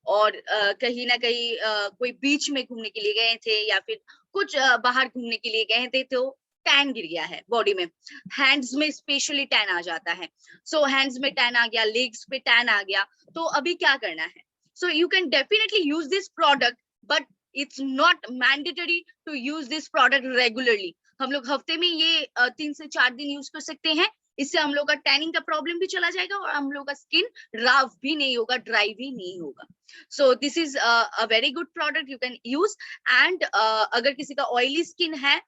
और कहीं ना कहीं कोई बीच में घूमने के लिए गए थे या फिर कुछ बाहर घूमने के लिए गए थे, तो टैन गिर गया है बॉडी में, हैंड्स में स्पेशली टैन आ जाता है। सो हैंड्स में टैन आ गया, लेग्स पे टैन आ गया, तो अभी क्या करना है? So you can definitely use this product, but it's not mandatory to use this product regularly. हम लोग हफ्ते में ये 3 से 4 दिन यूज कर सकते हैं। इससे हम लोग का टैनिंग का प्रॉब्लम भी चला जाएगा और हम लोग का स्किन रफ भी नहीं होगा, ड्राई भी नहीं होगा। So this is a very good product you can use. And अगर किसी का ऑयली स्किन है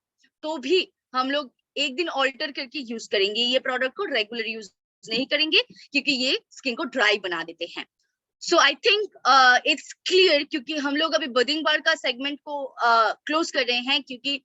तो भी हम लोग एक दिन ऑल्टर करके यूज करेंगे ये प्रोडक्ट को, रेगुलर यूज नहीं करेंगे क्योंकि ये स्किन को ड्राई बना देते हैं। So I think it's clear, क्योंकि हम लोग अभी बदिंग बार का सेगमेंट को क्लोज कर रहे हैं, क्योंकि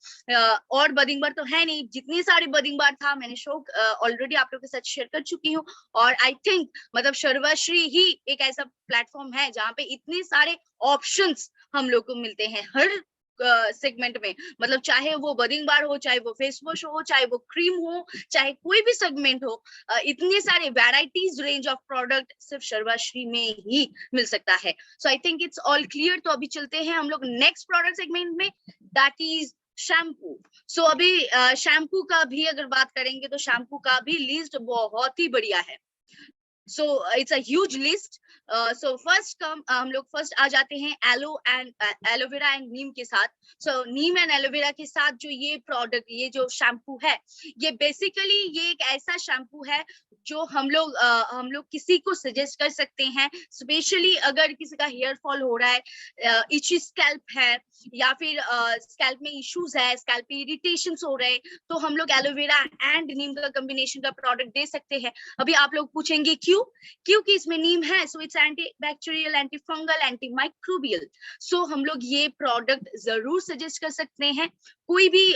और बदिंग बार तो है नहीं। जितनी सारी बदिंग बार था मैंने शो ऑलरेडी आप लोगों के साथ शेयर कर चुकी हूँ। और आई थिंक मतलब सर्वश्री ही एक ऐसा प्लेटफॉर्म है जहाँ पे इतने सारे ऑप्शंस हम लोग को मिलते हैं हर सेगमेंट में। मतलब चाहे वो बदिंग बार हो, चाहे वो फेस वॉश हो, चाहे वो क्रीम हो, चाहे कोई भी सेगमेंट हो, इतने सारे वैराइटीज रेंज ऑफ प्रोडक्ट सिर्फ सर्वश्री में ही मिल सकता है। So I think it's all clear. तो अभी चलते हैं हम लोग नेक्स्ट प्रोडक्ट सेगमेंट में, दैट इज शैम्पू। सो अभी शैम्पू का भी अगर बात करेंगे तो शैम्पू का भी लिस्ट बहुत ही बढ़िया है। So it's a huge list. So first हम लोग फर्स्ट आ जाते हैं एलोवेरा एंड नीम के साथ। So नीम एंड एलोवेरा के साथ जो ये प्रोडक्ट, ये जो शैम्पू है, ये बेसिकली ये एक ऐसा शैम्पू है जो हम लोग किसी को सजेस्ट कर सकते हैं, स्पेशली अगर किसी का हेयर फॉल हो रहा है, इची स्कैल्प है या फिर स्कैल्प में इश्यूज है, स्कैल्प पे इरिटेशंस हो रहे हैं, तो हम लोग एलोवेरा एंड नीम का कॉम्बिनेशन का प्रोडक्ट दे सकते हैं। अभी आप लोग पूछेंगे क्योंकि इसमें नीम है, so it's anti bacterial, anti fungal, anti microbial. So हम लोग ये प्रोडक्ट जरूर सजेस्ट कर सकते हैं। कोई भी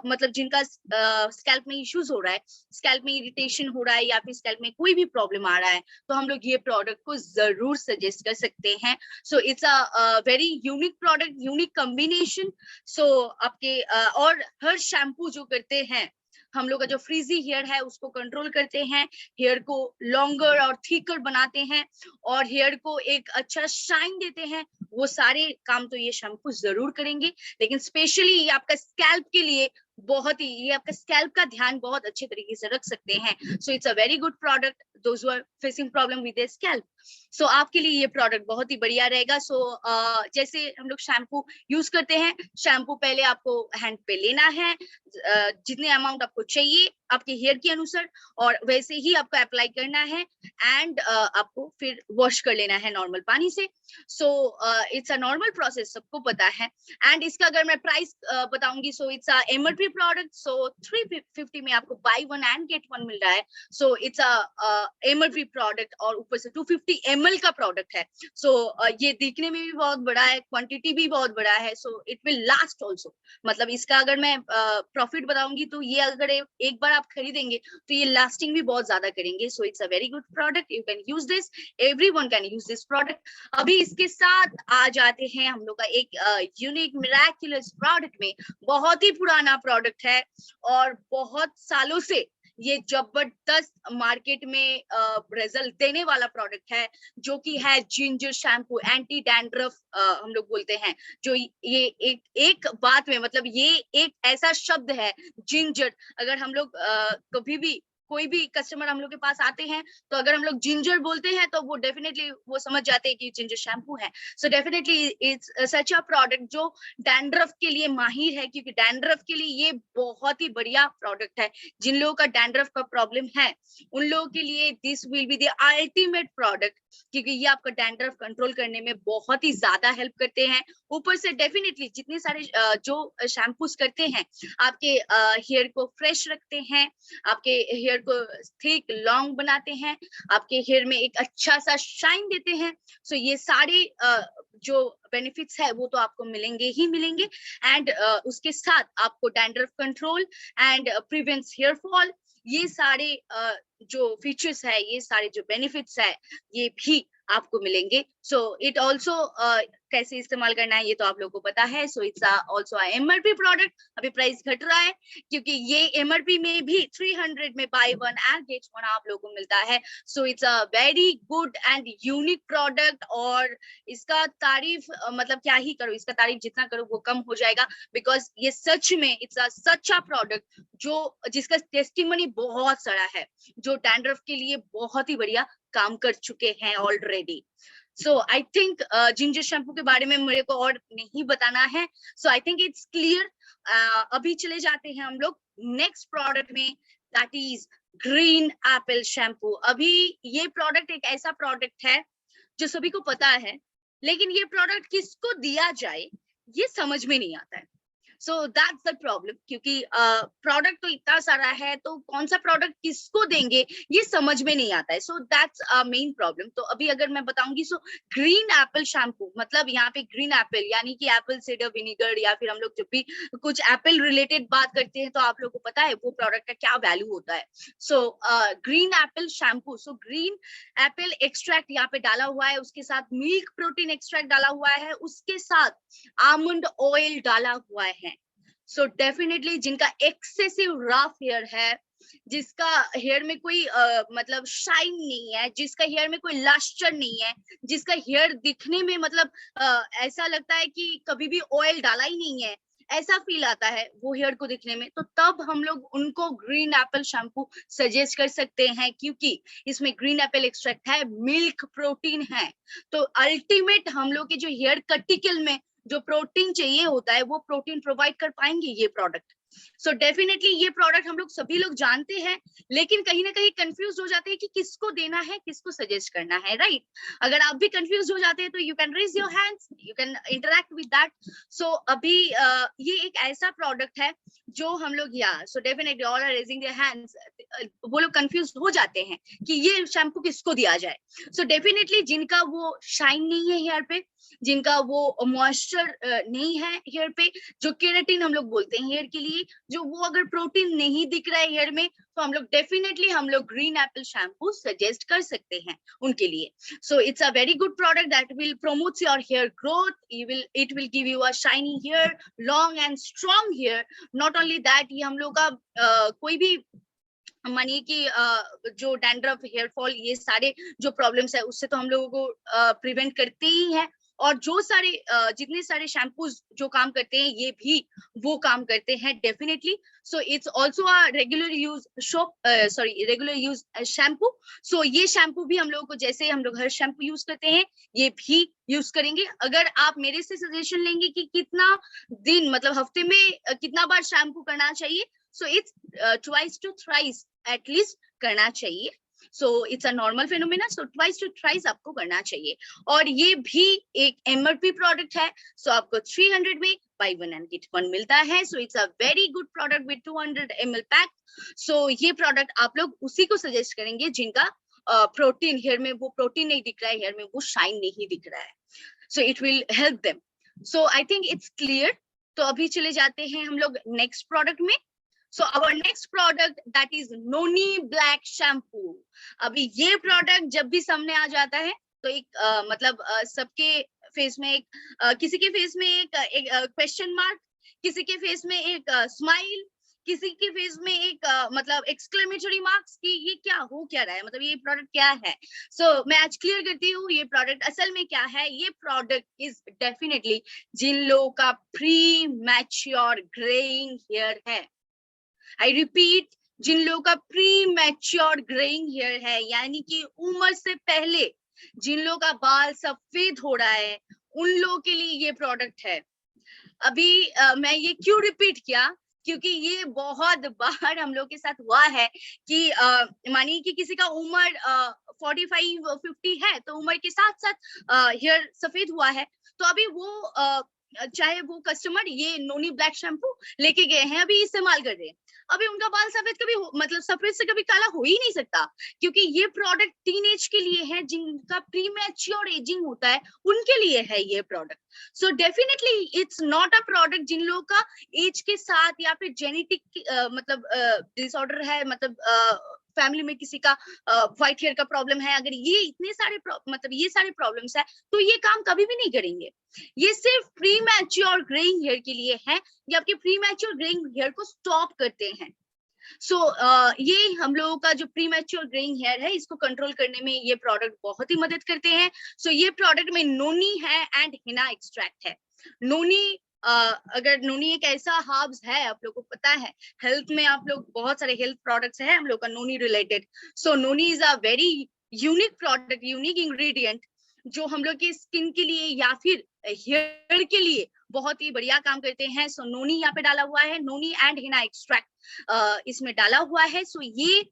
मतलब जिनका स्कैल्प में इश्यूज हो रहा है, स्कैल्प में इरिटेशन हो रहा है या फिर स्कैल्प में कोई भी प्रॉब्लम आ रहा है, तो हम लोग ये प्रोडक्ट को जरूर सजेस्ट कर सकते हैं। So it's a very unique product, unique combination. So आपके और हर शैम्पू जो करते हैं, हम लोग का जो फ्रीजी हेयर है उसको कंट्रोल करते हैं, हेयर को लॉन्गर और थिकर बनाते हैं और हेयर को एक अच्छा शाइन देते हैं। वो सारे काम तो ये शैम्पू जरूर करेंगे। लेकिन स्पेशली ये आपका स्कैल्प के लिए बहुत ही, ये आपका स्कैल्प का ध्यान बहुत अच्छे तरीके से रख सकते हैं। So it's a very good product those who are facing problem with their scalp. So आपके लिए ये प्रोडक्ट बहुत ही बढ़िया रहेगा। सो जैसे हम लोग शैम्पू यूज करते हैं, शैम्पू पहले आपको हैंड पे लेना है, जितने अमाउंट आपको चाहिए आपके हेयर के अनुसार, और वैसे ही आपको अप्लाई करना है एंड आपको फिर वॉश कर लेना है नॉर्मल पानी से। So it's a normal process, सबको पता है। एंड इसका अगर मैं प्राइस बताऊंगी, so it's a MRP product, so 350 में आपको buy one and get one मिल रहा है। So it's a MRP product और ऊपर से 250 ml का प्रोडक्ट है। सो ये दिखने में भी बहुत बड़ा है, क्वांटिटी भी बहुत बड़ा है, so it will last also. मतलब इसका अगर मैं प्रॉफिट बताऊंगी तो ये अगर एक बार आप खरीदेंगे तो ये लास्टिंग भी बहुत ज्यादा करेंगे। सो it's a very good product, you can use this, everyone can use this product. अभी इसके साथ आ जाते हैं हम लोग का एक यूनिक मिराक्युलस प्रोडक्ट में। बहुत ही पुराना प्रोडक्ट है और बहुत सालों से ये जबरदस्त मार्केट में रिजल्ट देने वाला प्रोडक्ट है, जो कि है जिंजर शैम्पू, एंटी डैंड्रफ हम लोग बोलते हैं। जो ये एक बात में, मतलब ये एक ऐसा शब्द है जिंजर। अगर हम लोग कभी भी कोई भी कस्टमर हम लोग के पास आते हैं तो अगर हम लोग जिंजर बोलते हैं तो वो डेफिनेटली वो समझ जाते हैं कि जिंजर शैम्पू है। So definitely it's such a product जो डैंड्रफ के लिए माहिर है, क्योंकि डैंड्रफ के लिए ये बहुत ही बढ़िया प्रोडक्ट है। जिन लोगों का डैंड्रफ का प्रॉब्लम है उन लोगों के लिए this will be the ultimate product. क्योंकि ये आपका डैंड्रफ कंट्रोल करने में बहुत ही ज्यादा हेल्प करते हैं। ऊपर से डेफिनेटली जितने सारे जो शैम्पूस करते हैं आपके हेयर को फ्रेश रखते हैं, आपके हेयर को थिक लॉन्ग बनाते हैं, आपके हेयर में एक अच्छा सा शाइन देते हैं। सो ये सारे जो बेनिफिट्स है वो तो आपको मिलेंगे ही मिलेंगे। एंड उसके साथ आपको dandruff control and prevents hair fall, ये सारे जो फीचर्स है, ये सारे जो बेनिफिट्स है, ये भी आपको मिलेंगे। सो इट ऑल्सो कैसे इस्तेमाल करना है ये तो आप लोगों को पता है। So it's also MRP product. अभी प्राइस घट रहा है क्योंकि ये एमआरपी में भी 300 में buy one and get one आप लोगों को मिलता है। So it's a very good and unique product, और इसका तारीफ मतलब क्या ही करो, इसका तारीफ जितना करो वो कम हो जाएगा, बिकॉज ये सच में इट्स अ सच्चा प्रोडक्ट जो जिसका टेस्टिमनी बहुत सारा है, जो डैंड्रफ के लिए बहुत ही बढ़िया काम कर चुके हैं already. So I think ginger shampoo के बारे में मेरे को और नहीं बताना है। So I think it's clear. अभी चले जाते हैं हम लोग नेक्स्ट प्रोडक्ट में, that is green Apple shampoo. अभी ये प्रोडक्ट एक ऐसा प्रोडक्ट है जो सभी को पता है, लेकिन ये प्रोडक्ट किसको दिया जाए ये समझ में नहीं आता है। सो दैट्स द प्रॉब्लम, क्योंकि प्रोडक्ट तो इतना सारा है तो कौन सा प्रोडक्ट किसको देंगे ये समझ में नहीं आता है। So that's a main problem. तो अभी अगर मैं बताऊंगी, सो ग्रीन एप्पल शैम्पू मतलब यहाँ पे ग्रीन एप्पल यानी कि एप्पल साइडर विनेगर, या फिर हम लोग जब भी कुछ एप्पल रिलेटेड बात करते हैं तो आप लोग को पता है वो प्रोडक्ट का क्या वैल्यू होता है। So green Apple shampoo, so green Apple extract यहाँ पे डाला हुआ है, उसके साथ मिल्क प्रोटीन एक्सट्रैक्ट डाला हुआ है, उसके साथ आमंड ऑयल डाला हुआ है। सो डेफिनेटली जिनका एक्सेसिव रफ हेयर है, जिसका हेयर में कोई मतलब शाइन नहीं है, जिसका हेयर में कोई लस्टर नहीं है, जिसका हेयर दिखने में मतलब ऐसा लगता है कि कभी भी ऑयल डाला ही नहीं है, ऐसा फील आता है वो हेयर को दिखने में, तो तब हम लोग उनको ग्रीन एप्पल शैम्पू सजेस्ट कर सकते हैं, क्योंकि इसमें ग्रीन एप्पल एक्सट्रैक्ट है, मिल्क प्रोटीन है। तो अल्टीमेट हम लोग के जो हेयर कटिकल में जो प्रोटीन चाहिए होता है वो प्रोटीन प्रोवाइड कर पाएंगे ये प्रोडक्ट। सो डेफिनेटली ये प्रोडक्ट हम लोग सभी लोग जानते हैं, लेकिन कहीं ना कहीं कंफ्यूज हो जाते हैं कि किसको देना है, किसको सजेस्ट करना है, राइट? अगर आप भी कंफ्यूज हो जाते हैं तो you can raise your hands, you can interact with that. So अभी ये एक ऐसा प्रोडक्ट है जो हम लोग, या so definitely all are raising their hands, वो लोग कंफ्यूज हो जाते हैं कि ये शैम्पू किसको दिया जाए। सो डेफिनेटली जिनका वो शाइन नहीं है हेयर पे, जिनका वो मॉइस्चर नहीं है हेयर पे, जो केराटिन हम लोग बोलते हैं हेयर के लिए, जो वो अगर प्रोटीन नहीं दिख रहा है हेयर में, तो हम लोग डेफिनेटली हम लोग ग्रीन एप्पल शैम्पू सजेस्ट कर सकते हैं उनके लिए। So it's a very good product that will promote your hair growth, it will give you a shiny hair, long and strong hair. Not only that, ये हम लोग का कोई भी मानिए कि जो डैंड्रफ, हेयर फॉल, ये सारे जो प्रॉब्लम्स है उससे तो हम लोगों को प्रिवेंट करते ही है। और जो सारे जितने सारे शैम्पूज जो काम करते हैं ये भी वो काम करते हैं definitely. So it's also a regular use regular use shampoo. So ये शैम्पू भी हम लोगों को, जैसे हम लोग हर शैम्पू यूज करते हैं, ये भी यूज करेंगे। अगर आप मेरे से सजेशन लेंगे कि कितना दिन मतलब हफ्ते में कितना बार शैम्पू करना चाहिए, so it's twice to thrice at least करना चाहिए। So it's a normal phenomena, so twice to thrice आपको करना चाहिए। और ये भी एक एमआरपी प्रोडक्ट है, सो आपको 300 में buy one and get one मिलता है। So it's a very good product with 200 ml pack. So ये प्रोडक्ट आप लोग उसी को सजेस्ट करेंगे जिनका प्रोटीन हेयर में, वो प्रोटीन नहीं दिख रहा है हेयर में, वो शाइन नहीं दिख रहा है। So it will help them. So I think it's clear. तो अभी चले जाते हैं हम लोग नेक्स्ट प्रोडक्ट में। So our next product, that is Noni Black Shampoo। अभी ये प्रोडक्ट जब भी सामने आ जाता है तो एक मतलब सबके फेस में एक किसी के फेस में एक क्वेश्चन मार्क, किसी के फेस में एक स्माइल, किसी के फेस में एक मतलब एक्सक्लेमेटरी मार्क्स कि ये क्या हो क्या रहा है, मतलब ये प्रोडक्ट क्या है। सो मैं आज क्लियर करती हूँ ये प्रोडक्ट असल में क्या है। ये प्रोडक्ट इज डेफिनेटली जिन लोगों का प्री मैच्योर ग्रेइंग हेयर है, आई रिपीट, जिन लोगों का प्री मैच्योर ग्रेइंग हेयर है, यानी कि उम्र से पहले जिन लोगों का बाल सफेद हो रहा है, उन लोगों के लिए ये प्रोडक्ट है। अभी मैं ये क्यों रिपीट किया, क्योंकि ये बहुत बार हम लोग के साथ हुआ है कि मानिए कि किसी का उम्र 45-50 है, तो उम्र के साथ साथ हेयर सफेद हुआ है, तो अभी वो चाहे वो कस्टमर ये नोनी ब्लैक शैम्पू लेके गए हैं, अभी इस्तेमाल कर रहे हैं, अभी उनका बाल सफेद कभी मतलब सफेद से कभी काला हो ही नहीं सकता, क्योंकि ये प्रोडक्ट टीनेज के लिए है, जिनका प्री मैच्योर एजिंग होता है उनके लिए है ये product. So definitely it's not a product जिन लोगों का एज के साथ या फिर जेनेटिक मतलब डिसऑर्डर है, मतलब फैमिली में किसी का व्हाइट हेयर का प्रॉब्लम है, अगर ये इतने सारे मतलब ये सारे प्रॉब्लम्स है, तो ये काम कभी भी नहीं करेंगे। ये सिर्फ प्री मैच्योर ग्रेइंग हेयर के लिए है, ये आपके प्री मैच्योर ग्रेइंग हेयर को स्टॉप करते हैं। सो ये हम लोगों का जो प्री मैच्योर ग्रेइंग हेयर है, इसको कंट्रोल करने में ये प्रोडक्ट बहुत ही मदद करते हैं। सो ये प्रोडक्ट में नोनी है एंड हिना एक्सट्रैक्ट है। नोनी अगर नोनी एक ऐसा हर्ब्स है, आप लोगों को पता है हेल्थ में आप लोग बहुत सारे हेल्थ प्रोडक्ट्स हैं हम लोग का noni related. So noni is a very unique product, unique ingredient, जो हम लोग की स्किन के लिए या फिर हेयर के लिए बहुत ही बढ़िया काम करते हैं। सो नोनी यहाँ पे डाला हुआ है, नोनी एंड हिना एक्सट्रैक्ट इसमें डाला हुआ है। सो ये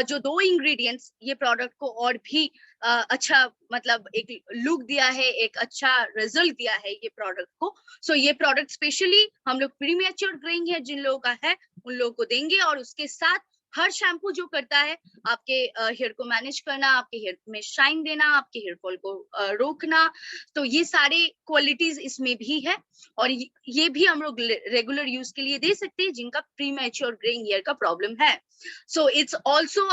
जो दो इंग्रेडिएंट्स ये प्रोडक्ट को और भी अच्छा मतलब एक लुक दिया है, एक अच्छा रिजल्ट दिया है ये प्रोडक्ट को। सो ये प्रोडक्ट स्पेशली हम लोग प्री मैच्योर ग्रेइंग है जिन लोगों का है उन लोगों को देंगे, और उसके साथ हर शैम्पू जो करता है आपके हेयर को मैनेज करना, आपके हेयर में शाइन देना, आपके हेयर फॉल को रोकना, तो ये सारे क्वालिटीज इसमें भी है, और ये भी हम लोग रेगुलर यूज के लिए दे सकते हैं जिनका प्री मैच्योर ग्रेइंग हेयर का प्रॉब्लम है। So it's also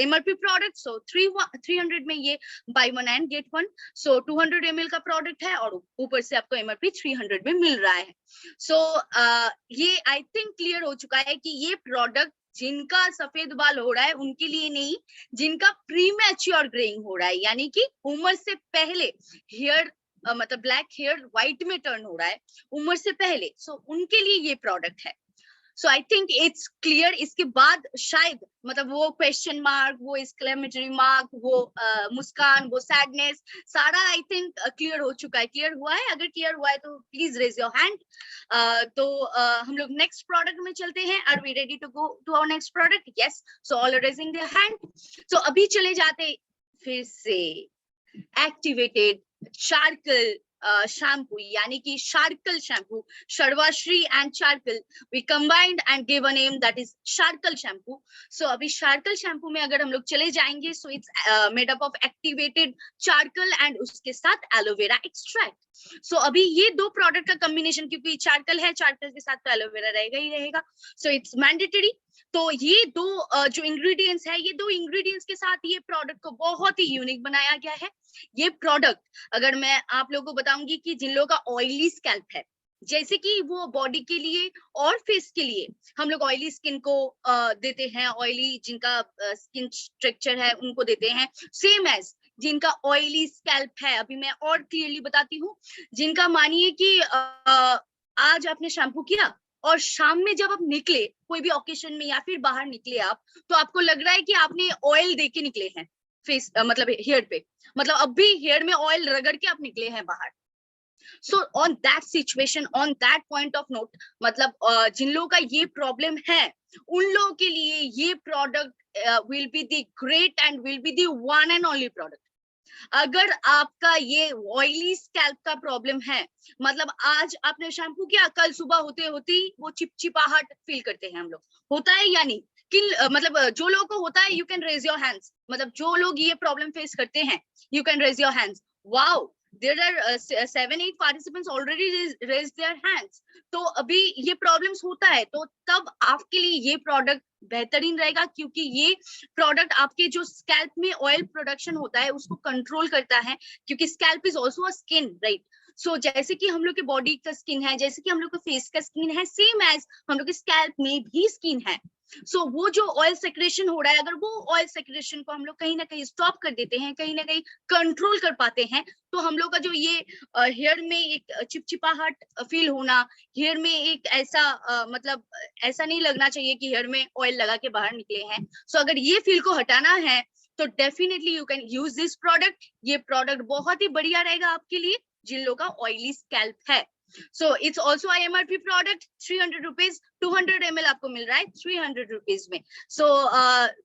MRP product. So 300 में ये buy one and get one. So 200 ml का प्रोडक्ट है और ऊपर से आपको MRP 300 में मिल रहा है। सो ये आई थिंक क्लियर हो चुका है कि ये प्रोडक्ट जिनका सफेद बाल हो रहा है उनके लिए नहीं, जिनका प्री मैच्योर ग्रेइंग हो रहा है, यानी कि उम्र से पहले हेयर मतलब ब्लैक हेयर व्हाइट में टर्न हो रहा है उम्र से पहले, सो उनके लिए ये प्रोडक्ट है। So I think it's clear. इसके बाद शायद मतलब वो क्वेश्चन मार्क, वो एक्सक्लेमेटरी मार्क, वो मुस्कान, वो सैडनेस, सारा आई थिंक क्लियर हो चुका है। क्लियर हुआ है? अगर क्लियर हुआ है तो प्लीज रेज योर हैंड। तो हम लोग नेक्स्ट प्रोडक्ट में चलते हैं। Are we ready to go to our next product? Yes. So all raising their hand. So अभी चले जाते फिर से एक्टिवेटेड चारकल shampoo, यानी कि Sharcoal shampoo, Sarvashree and charcoal we combined and gave a name that is Sharcoal shampoo. So अभी Sharcoal shampoo में अगर हम लोग चले जाएंगे, so it's made up of activated charcoal and उसके साथ एलोवेरा एक्सट्रैक्ट। सो अभी ये दो प्रोडक्ट का कॉम्बिनेशन, क्योंकि चारकल है, चारकल के साथ तो एलोवेरा रहेगा ही रहेगा, सो इट्स मैंडेटरी। तो ये दो जो इंग्रेडिएंट्स है, ये दो इंग्रेडिएंट्स के साथ ये प्रोडक्ट को बहुत ही यूनिक बनाया गया है। ये प्रोडक्ट अगर मैं आप लोगों को बताऊंगी कि जिन लोगों का ऑयली स्कैल्प है, जैसे कि वो बॉडी के लिए और फेस के लिए हम लोग ऑयली स्किन को देते हैं, ऑयली जिनका स्किन स्ट्रक्चर है उनको देते हैं, सेम एज जिनका ऑयली स्कैल्प है। अभी मैं और क्लियरली बताती हूँ, जिनका मानिए कि आज आपने शैम्पू किया और शाम में जब आप निकले कोई भी ओकेशन में या फिर बाहर निकले आप, तो आपको लग रहा है कि आपने ऑयल दे के निकले हैं फेस मतलब हेयर पे, मतलब अब भी हेयर में ऑयल रगड़ के आप निकले हैं बाहर। So on that situation, on that point of note, मतलब जिन लोगों का ये प्रॉब्लम है उन लोगों के लिए ये product will be the great and will be the one and only product. अगर आपका ये ऑयली स्कैल्प का प्रॉब्लम है, मतलब आज आपने शैम्पू किया, कल सुबह होते होते वो चिपचिपाहट फील करते हैं हम लोग, होता है या नहीं? मतलब जो लोगों को होता है, you can raise your hands, मतलब जो लोग ये प्रॉब्लम फेस करते हैं, you can raise your hands. Wow, there are 7-8 participants already raised their hands। तो अभी ये प्रॉब्लम्स होता है, तो तब आपके लिए ये प्रोडक्ट बेहतरीन रहेगा, क्योंकि ये प्रोडक्ट आपके जो स्कैल्प में ऑयल प्रोडक्शन होता है उसको कंट्रोल करता है, क्योंकि scalp is also a skin, right? So जैसे कि हम लोग के बॉडी का स्किन है, जैसे कि हम लोग के फेस का स्किन है, सेम एज हम लोग के स्कैल्प में भी स्किन है। सो वो जो ऑयल सेक्रेशन हो रहा है, अगर वो ऑयल सेक्रेशन को हम लोग कहीं ना कहीं स्टॉप कर देते हैं, कहीं ना कहीं कंट्रोल कर पाते हैं, तो हम लोग का जो ये हेयर में एक चिपचिपाहट फील होना, हेयर में एक ऐसा मतलब ऐसा नहीं लगना चाहिए कि हेयर में ऑयल लगा के बाहर निकले हैं। सो अगर ये फील को हटाना है तो definitely you can use this product. ये प्रोडक्ट बहुत ही बढ़िया रहेगा आपके लिए जिन लोगों का ऑयली स्कैल्प है। So it's also IMRP product 300 rupees, 200 ml आपको मिल रहा है 300 रुपीज में। सो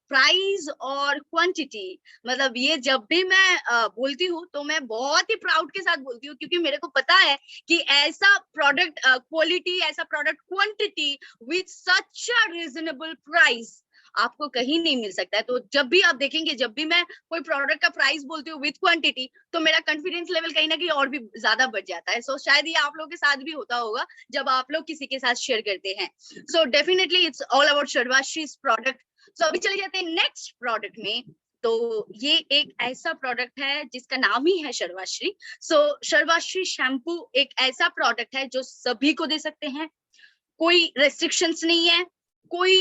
प्राइस और क्वांटिटी, मतलब ये जब भी मैं बोलती हूँ तो मैं बहुत ही प्राउड के साथ बोलती हूँ, क्योंकि मेरे को पता है कि ऐसा प्रोडक्ट क्वालिटी, ऐसा product quantity with such a reasonable price आपको कहीं नहीं मिल सकता है। तो जब भी आप देखेंगे, जब भी मैं कोई प्रोडक्ट का प्राइस बोलती हूँ विथ क्वांटिटी, तो मेरा कॉन्फिडेंस लेवल कहीं ना कहीं और भी ज्यादा बढ़ जाता है। सो शायद ये आप लोगों के साथ भी होता होगा जब आप लोग किसी के साथ शेयर करते हैं। So definitely it's all about Sarvashree's product. So अभी चले जाते हैं नेक्स्ट प्रोडक्ट में। तो ये एक ऐसा प्रोडक्ट है जिसका नाम ही है सर्वाश्री। सो सर्वाश्री शैम्पू एक ऐसा प्रोडक्ट है जो सभी को दे सकते हैं, कोई रेस्ट्रिक्शंस नहीं है, कोई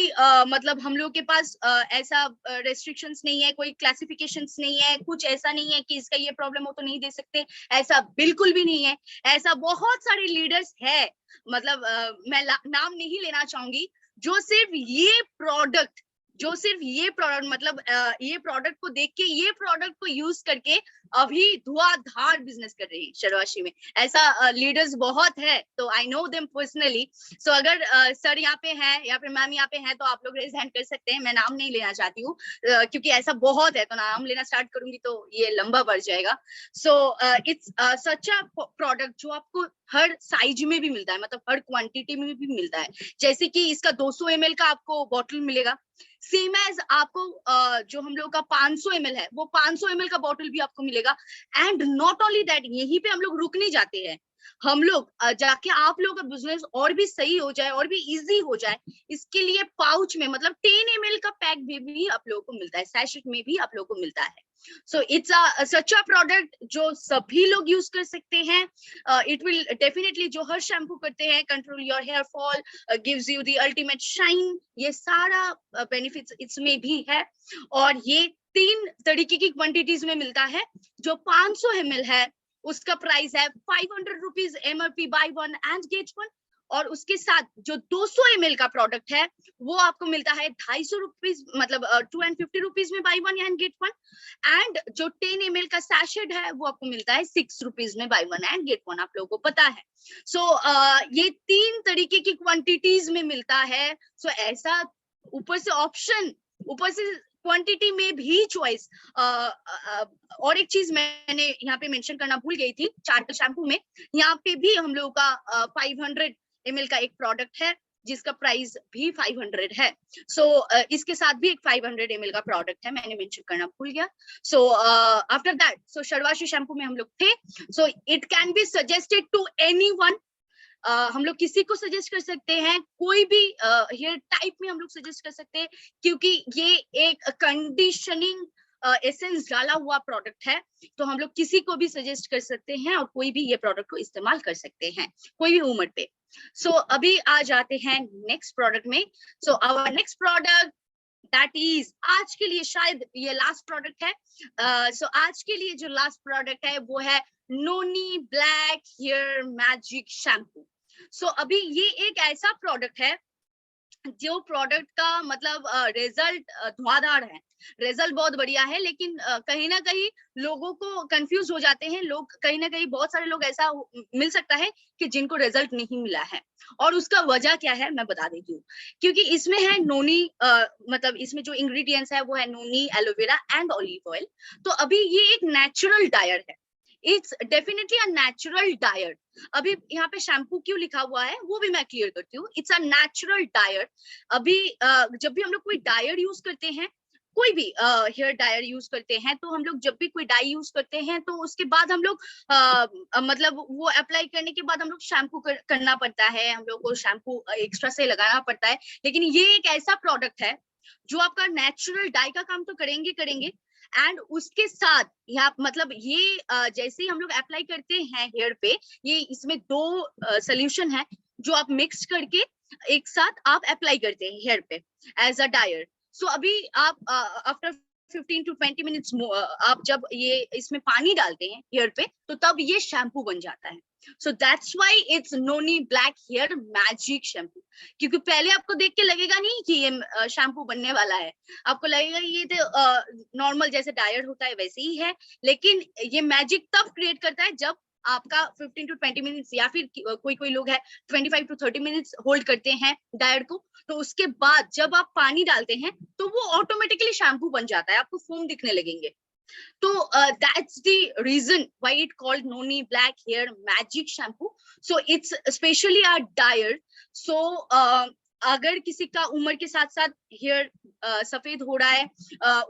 मतलब हम लोग के पास ऐसा रेस्ट्रिक्शंस नहीं है, कोई क्लासिफिकेशंस नहीं है, कुछ ऐसा नहीं है कि इसका ये प्रॉब्लम हो तो नहीं दे सकते, ऐसा बिल्कुल भी नहीं है। ऐसा बहुत सारे लीडर्स है, मतलब मैं नाम नहीं लेना चाहूंगी, जो सिर्फ ये प्रोडक्ट मतलब ये प्रोडक्ट को देख के, ये प्रोडक्ट को यूज करके अभी धुआंधार बिजनेस कर रही है सर्वाश्री में। ऐसा लीडर्स बहुत है, तो आई नो देम पर्सनली। सो अगर सर यहाँ पे है या फिर मैम यहाँ पे है तो आप लोग रेज हैंड कर सकते हैं। मैं नाम नहीं लेना चाहती हूँ क्योंकि ऐसा बहुत है, तो नाम लेना स्टार्ट करूंगी तो ये लंबा बढ़ जाएगा। So it's such a product जो आपको हर साइज में भी मिलता है, मतलब हर क्वांटिटी में भी मिलता है। जैसे कि इसका 200 ml का आपको बॉटल मिलेगा, सेम एज आपको जो हम लोग का 500 ml है वो 500 ml का बॉटल भी आपको मिलेगा। एंड नॉट ओनली दैट, यहीं पे हम लोग रुक नहीं जाते हैं, हम लोग जाके आप लोगों का बिजनेस और भी सही हो जाए और भी इजी हो जाए, इसके लिए पाउच में मतलब 10 ml का पैक भी आप लोगों को मिलता है, सैशेट में भी आप लोगों को मिलता है। So it's such a product जो सभी लोग यूज कर सकते हैं। इट विल डेफिनेटली, जो हर शैम्पू करते हैं, control your hair fall, gives you the ultimate shine, ये सारा बेनिफिट्स इसमें भी है। और ये 3 तरीके की क्वांटिटीज में मिलता है। जो 500 ml है उसका प्राइस है 500 rupees MRP, bye one and get one. और उसके साथ जो 200 ml का प्रोडक्ट है वो आपको मिलता है 250 रुपीज, मतलब 250 रुपीज में buy one and get one. And जो 10 ml का सैशेट है वो आपको मिलता है 6 रुपीज में buy one and get one, आप लोगों को पता है। सो ये 3 तरीके की क्वांटिटीज में मिलता है। सो ऐसा ऊपर से ऑप्शन, ऊपर से क्वांटिटी में भी चॉइस। और एक चीज मैंने यहाँ पे मेंशन करना भूल गई थी, चार्ट शैम्पू में यहाँ पे भी हम लोगों का 500 ml का एक प्रोडक्ट है जिसका प्राइस भी 500 है। सो इसके साथ भी एक 500 ml का प्रोडक्ट है, मैंने मेंशन करना भूल गया। So after that, so Sarvashree shampoo में हम लोग थे। So it can be suggested to anyone. हम लोग किसी को सजेस्ट कर सकते हैं, कोई भी हेयर टाइप में हम लोग सजेस्ट कर सकते हैं, क्योंकि ये एक कंडीशनिंग एसेंस डाला हुआ प्रोडक्ट है, तो हम लोग किसी को भी सजेस्ट कर सकते हैं और कोई भी ये प्रोडक्ट को इस्तेमाल कर सकते हैं, कोई भी उम्र पे। सो अभी आ जाते हैं नेक्स्ट प्रोडक्ट में। So our next product that is, आज के लिए शायद ये लास्ट प्रोडक्ट है। सो आज के लिए जो लास्ट प्रोडक्ट है वो है नोनी black hair magic shampoo. So अभी ये एक ऐसा प्रोडक्ट है जो प्रोडक्ट का मतलब रिजल्ट धुआंधार है, रिजल्ट बहुत बढ़िया है, लेकिन कहीं ना कहीं लोगों को कंफ्यूज हो जाते हैं लोग, कहीं ना कहीं बहुत सारे लोग ऐसा मिल सकता है कि जिनको रिजल्ट नहीं मिला है। और उसका वजह क्या है मैं बता देती हूँ, क्योंकि इसमें है नोनी, मतलब इसमें जो इंग्रेडिएंट्स है वो है noni, aloe vera and olive oil. तो अभी ये एक नेचुरल डायर है, it's definitely a natural dyer. अभी यहाँ पे शैम्पू क्यों लिखा हुआ है वो भी मैं क्लियर करती हूँ, इट्स अ नेचुरल डायर। अभी जब भी हम लोग कोई डायर यूज करते हैं, कोई भी हेयर डायर यूज करते हैं, तो हम लोग जब भी कोई डाई यूज करते हैं तो उसके बाद हम लोग मतलब वो अप्लाई करने के बाद हम लोग शैम्पू करना पड़ता है, हम लोग को शैम्पू एक्स्ट्रा से लगाना पड़ता है। लेकिन ये एक ऐसा प्रोडक्ट है जो आपका नेचुरल डाई का काम तो करेंगे एंड उसके साथ यहाँ मतलब ये जैसे ही हम लोग अप्लाई करते हैं हेयर पे, ये इसमें 2 सोल्यूशन है जो आप मिक्स करके एक साथ आप अप्लाई करते हैं हेयर पे एज अ डायर। सो अभी आप आफ्टर 15 to 20 मिनट्स आप जब ये इसमें पानी डालते हैं हेयर पे तो तब ये शैम्पू बन जाता है। So that's why it's noni black hair magic shampoo, क्योंकि पहले आपको देख के लगेगा नहीं कि ये शैम्पू बनने वाला है, आपको लगेगा ये तो नॉर्मल जैसे डायर होता है वैसे ही है, लेकिन ये मैजिक तब क्रिएट करता है जब आपका 15 to 20 मिनट्स या फिर कोई कोई लोग है 25 to 30 मिनट्स होल्ड करते हैं डायर को, तो उसके बाद जब आप पानी डालते हैं तो वो ऑटोमेटिकली शैम्पू बन जाता है, आपको फोम दिखने लगेंगे। तो that's the reason why it called Noni Black Hair Magic Shampoo. So it's especially a dyer. So अगर किसी का उम्र के साथ साथ हेयर सफेद हो रहा है,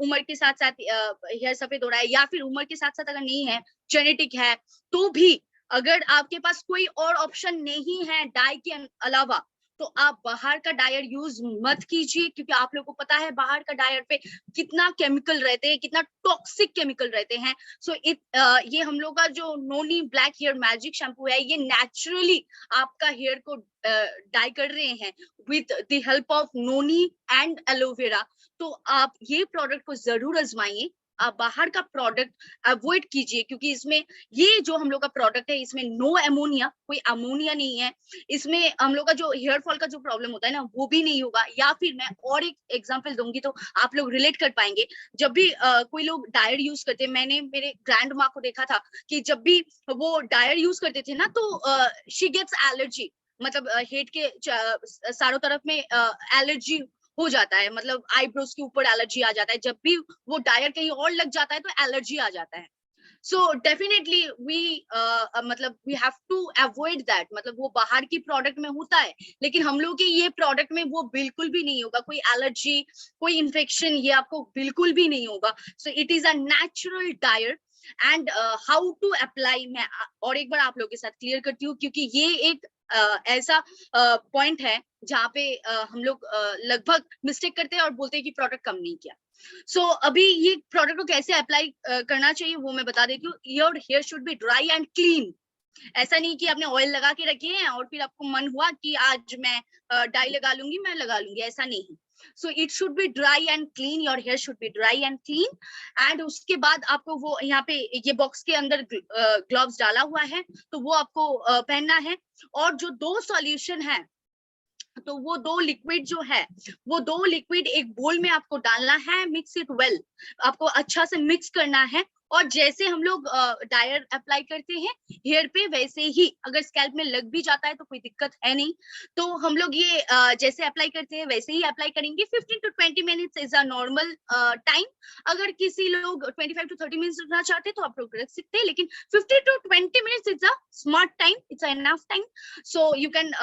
उम्र के साथ साथ हेयर सफेद हो रहा है, या फिर उम्र के साथ साथ अगर नहीं है, जेनेटिक है, तो भी अगर आपके पास कोई और ऑप्शन नहीं है डाई के अलावा, तो आप बाहर का डायर यूज मत कीजिए, क्योंकि आप लोगों को पता है बाहर का डायर पे कितना केमिकल रहते हैं, कितना टॉक्सिक केमिकल रहते हैं। सो ये हम लोग का जो नोनी ब्लैक हेयर मैजिक शैम्पू है, ये नेचुरली आपका हेयर को डाई कर रहे हैं with the help of noni and aloe vera. तो आप ये प्रोडक्ट को जरूर आजमाइए, आप बाहर का प्रोडक्ट अवॉइड कीजिए, क्योंकि इसमें ये जो हम लोग का प्रोडक्ट है, इसमें नो अमोनिया, कोई अमोनिया नहीं है, इसमें हम लोग का जो हेयर फॉल का जो प्रॉब्लम होता है ना, वो भी नहीं होगा। या फिर मैं और एक एग्जांपल दूंगी तो आप लोग रिलेट कर पाएंगे। जब भी कोई लोग डायर यूज करते हैं, मैंने मेरे ग्रैंड माँ को देखा था कि जब भी वो डायर यूज करते थे ना, तो शी गेट्स एलर्जी, मतलब हेड के चारों तरफ में एलर्जी हो जाता है, मतलब आईब्रोज के ऊपर एलर्जी आ जाता है, जब भी वो डायर कहीं और लग जाता है तो एलर्जी आ जाता है। So definitely we have to avoid that, मतलब वो बाहर की प्रोडक्ट में होता है, लेकिन हम लोग के ये प्रोडक्ट में वो बिल्कुल भी नहीं होगा, कोई एलर्जी, कोई इन्फेक्शन, ये आपको बिल्कुल भी नहीं होगा। So it is a natural dyer. And how to apply, मैं और एक बार आप लोगों के साथ क्लियर करती हूँ, क्योंकि ये एक ऐसा पॉइंट है जहाँ पे हम लोग लगभग मिस्टेक करते हैं और बोलते हैं कि प्रोडक्ट कम नहीं किया। सो अभी ये प्रोडक्ट को कैसे अप्लाई करना चाहिए वो मैं बता देती हूँ। Your hair should be dry and clean. ऐसा नहीं कि आपने ऑयल लगा के रखे हैं और फिर आपको मन हुआ कि आज मैं डाई लगा लूंगी, मैं लगा लूंगी, ऐसा नहीं। So it should be dry and clean, your hair should be dry and clean. And उसके बाद आपको वो यहाँ पे ये बॉक्स के अंदर ग्लव्स डाला हुआ है, तो वो आपको पहनना है। और जो 2 सॉल्यूशन है, तो वो 2 लिक्विड जो है, वो 2 लिक्विड एक बोल में आपको डालना है, मिक्स इट वेल, आपको अच्छा से मिक्स करना है। और जैसे हम लोग डायर अप्लाई करते हैं हेयर पे, वैसे ही अगर स्कैल्प में लग भी जाता है तो कोई दिक्कत है नहीं, तो हम लोग ये जैसे अप्लाई करते हैं वैसे ही अप्लाई करेंगे। 15 to 20 minutes is a normal time. अगर किसी लोग 25 to 30 मिनट्स रखना चाहते हैं तो आप लोग रख सकते हैं, लेकिन 15 to 20 minutes is a smart time, it's enough time, so you can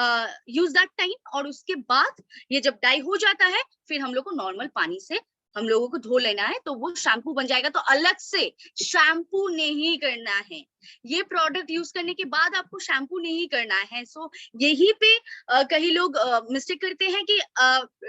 use that time. और उसके बाद ये जब डाई हो जाता है, फिर हम लोग को नॉर्मल पानी से हम लोगों को धो लेना है, तो वो शैम्पू बन जाएगा। तो अलग से शैम्पू नहीं करना है, ये प्रोडक्ट यूज करने के बाद आपको शैम्पू नहीं करना है। सो यही पे कई लोग मिस्टेक करते हैं कि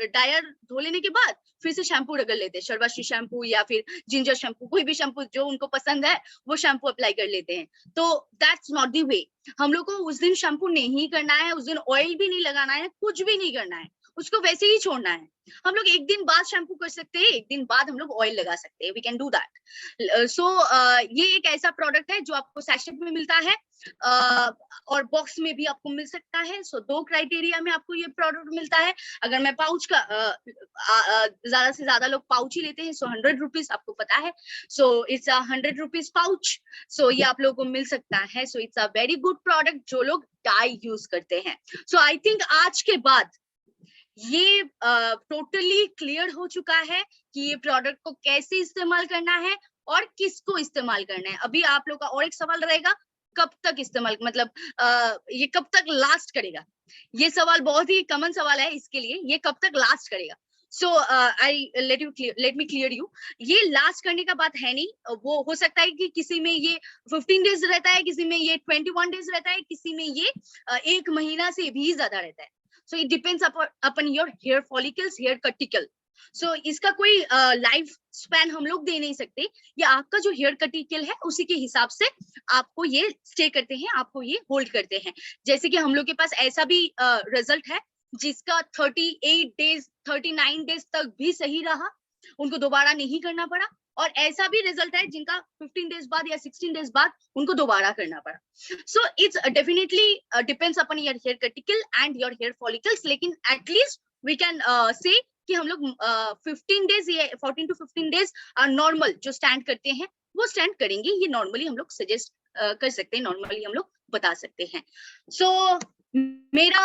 डायर धो लेने के बाद फिर से शैम्पू रगड़ लेते हैं, शर्वाश्री शैम्पू या फिर जिंजर शैम्पू, कोई भी शैम्पू जो उनको पसंद है वो शैम्पू अप्लाई कर लेते हैं। तो दैट्स नॉट द वे। हम लोग को उस दिन शैम्पू नहीं करना है, उस दिन ऑयल भी नहीं लगाना है, कुछ भी नहीं करना है, उसको वैसे ही छोड़ना है। हम लोग एक दिन बाद शैम्पू कर सकते हैं, एक दिन बाद हम लोग ऑयल लगा सकते हैं, वी कैन डू दैट। सो ये एक ऐसा प्रोडक्ट है जो आपको सैशेट में मिलता है और बॉक्स में भी आपको मिल सकता है। सो 2 क्राइटेरिया में आपको ये प्रोडक्ट मिलता है। अगर मैं पाउच का ज्यादा से ज्यादा लोग पाउच ही लेते हैं, सो 100 रुपीज आपको पता है, so it's a 100 rupees pouch. So ये आप लोगों को मिल सकता है। So it's a very good product जो लोग डाई यूज करते हैं। सो आई थिंक आज के बाद ये टोटली क्लियर हो चुका है कि ये प्रोडक्ट को कैसे इस्तेमाल करना है और किसको इस्तेमाल करना है। अभी आप लोग का और एक सवाल रहेगा, कब तक इस्तेमाल, मतलब ये कब तक लास्ट करेगा। ये सवाल बहुत ही कॉमन सवाल है इसके लिए, ये कब तक लास्ट करेगा। So I let me clear you, ये लास्ट करने का बात है नहीं। वो हो सकता है कि किसी में ये 15 डेज रहता है, किसी में ये 21 डेज रहता है, किसी में ये 1 महीना से भी ज्यादा रहता है। So it depends upon your hair follicles, hair cuticle. So इसका कोई लाइफ स्पैन हम लोग दे नहीं सकते, ये आपका जो हेयर कटिकल है उसी के हिसाब से आपको ये स्टे करते हैं, आपको ये होल्ड करते हैं। जैसे कि हम लोग के पास ऐसा भी रिजल्ट है जिसका 38 डेज 39 डेज तक भी सही रहा, उनको दोबारा नहीं करना पड़ा। और ऐसा भी रिजल्ट है जिनका 15 डेज बाद या 16 डेज बाद उनको दोबारा करना पड़ा। So it's definitely depends upon your hair cuticle and your hair follicles, लेकिन एटलीस्ट वी कैन से कि हम लोग 15 डेज या 14 to 15 डेज नॉर्मल जो स्टैंड करते हैं वो स्टैंड करेंगे, ये नॉर्मली हम लोग सजेस्ट कर सकते हैं, नॉर्मली हम लोग बता सकते हैं। सो मेरा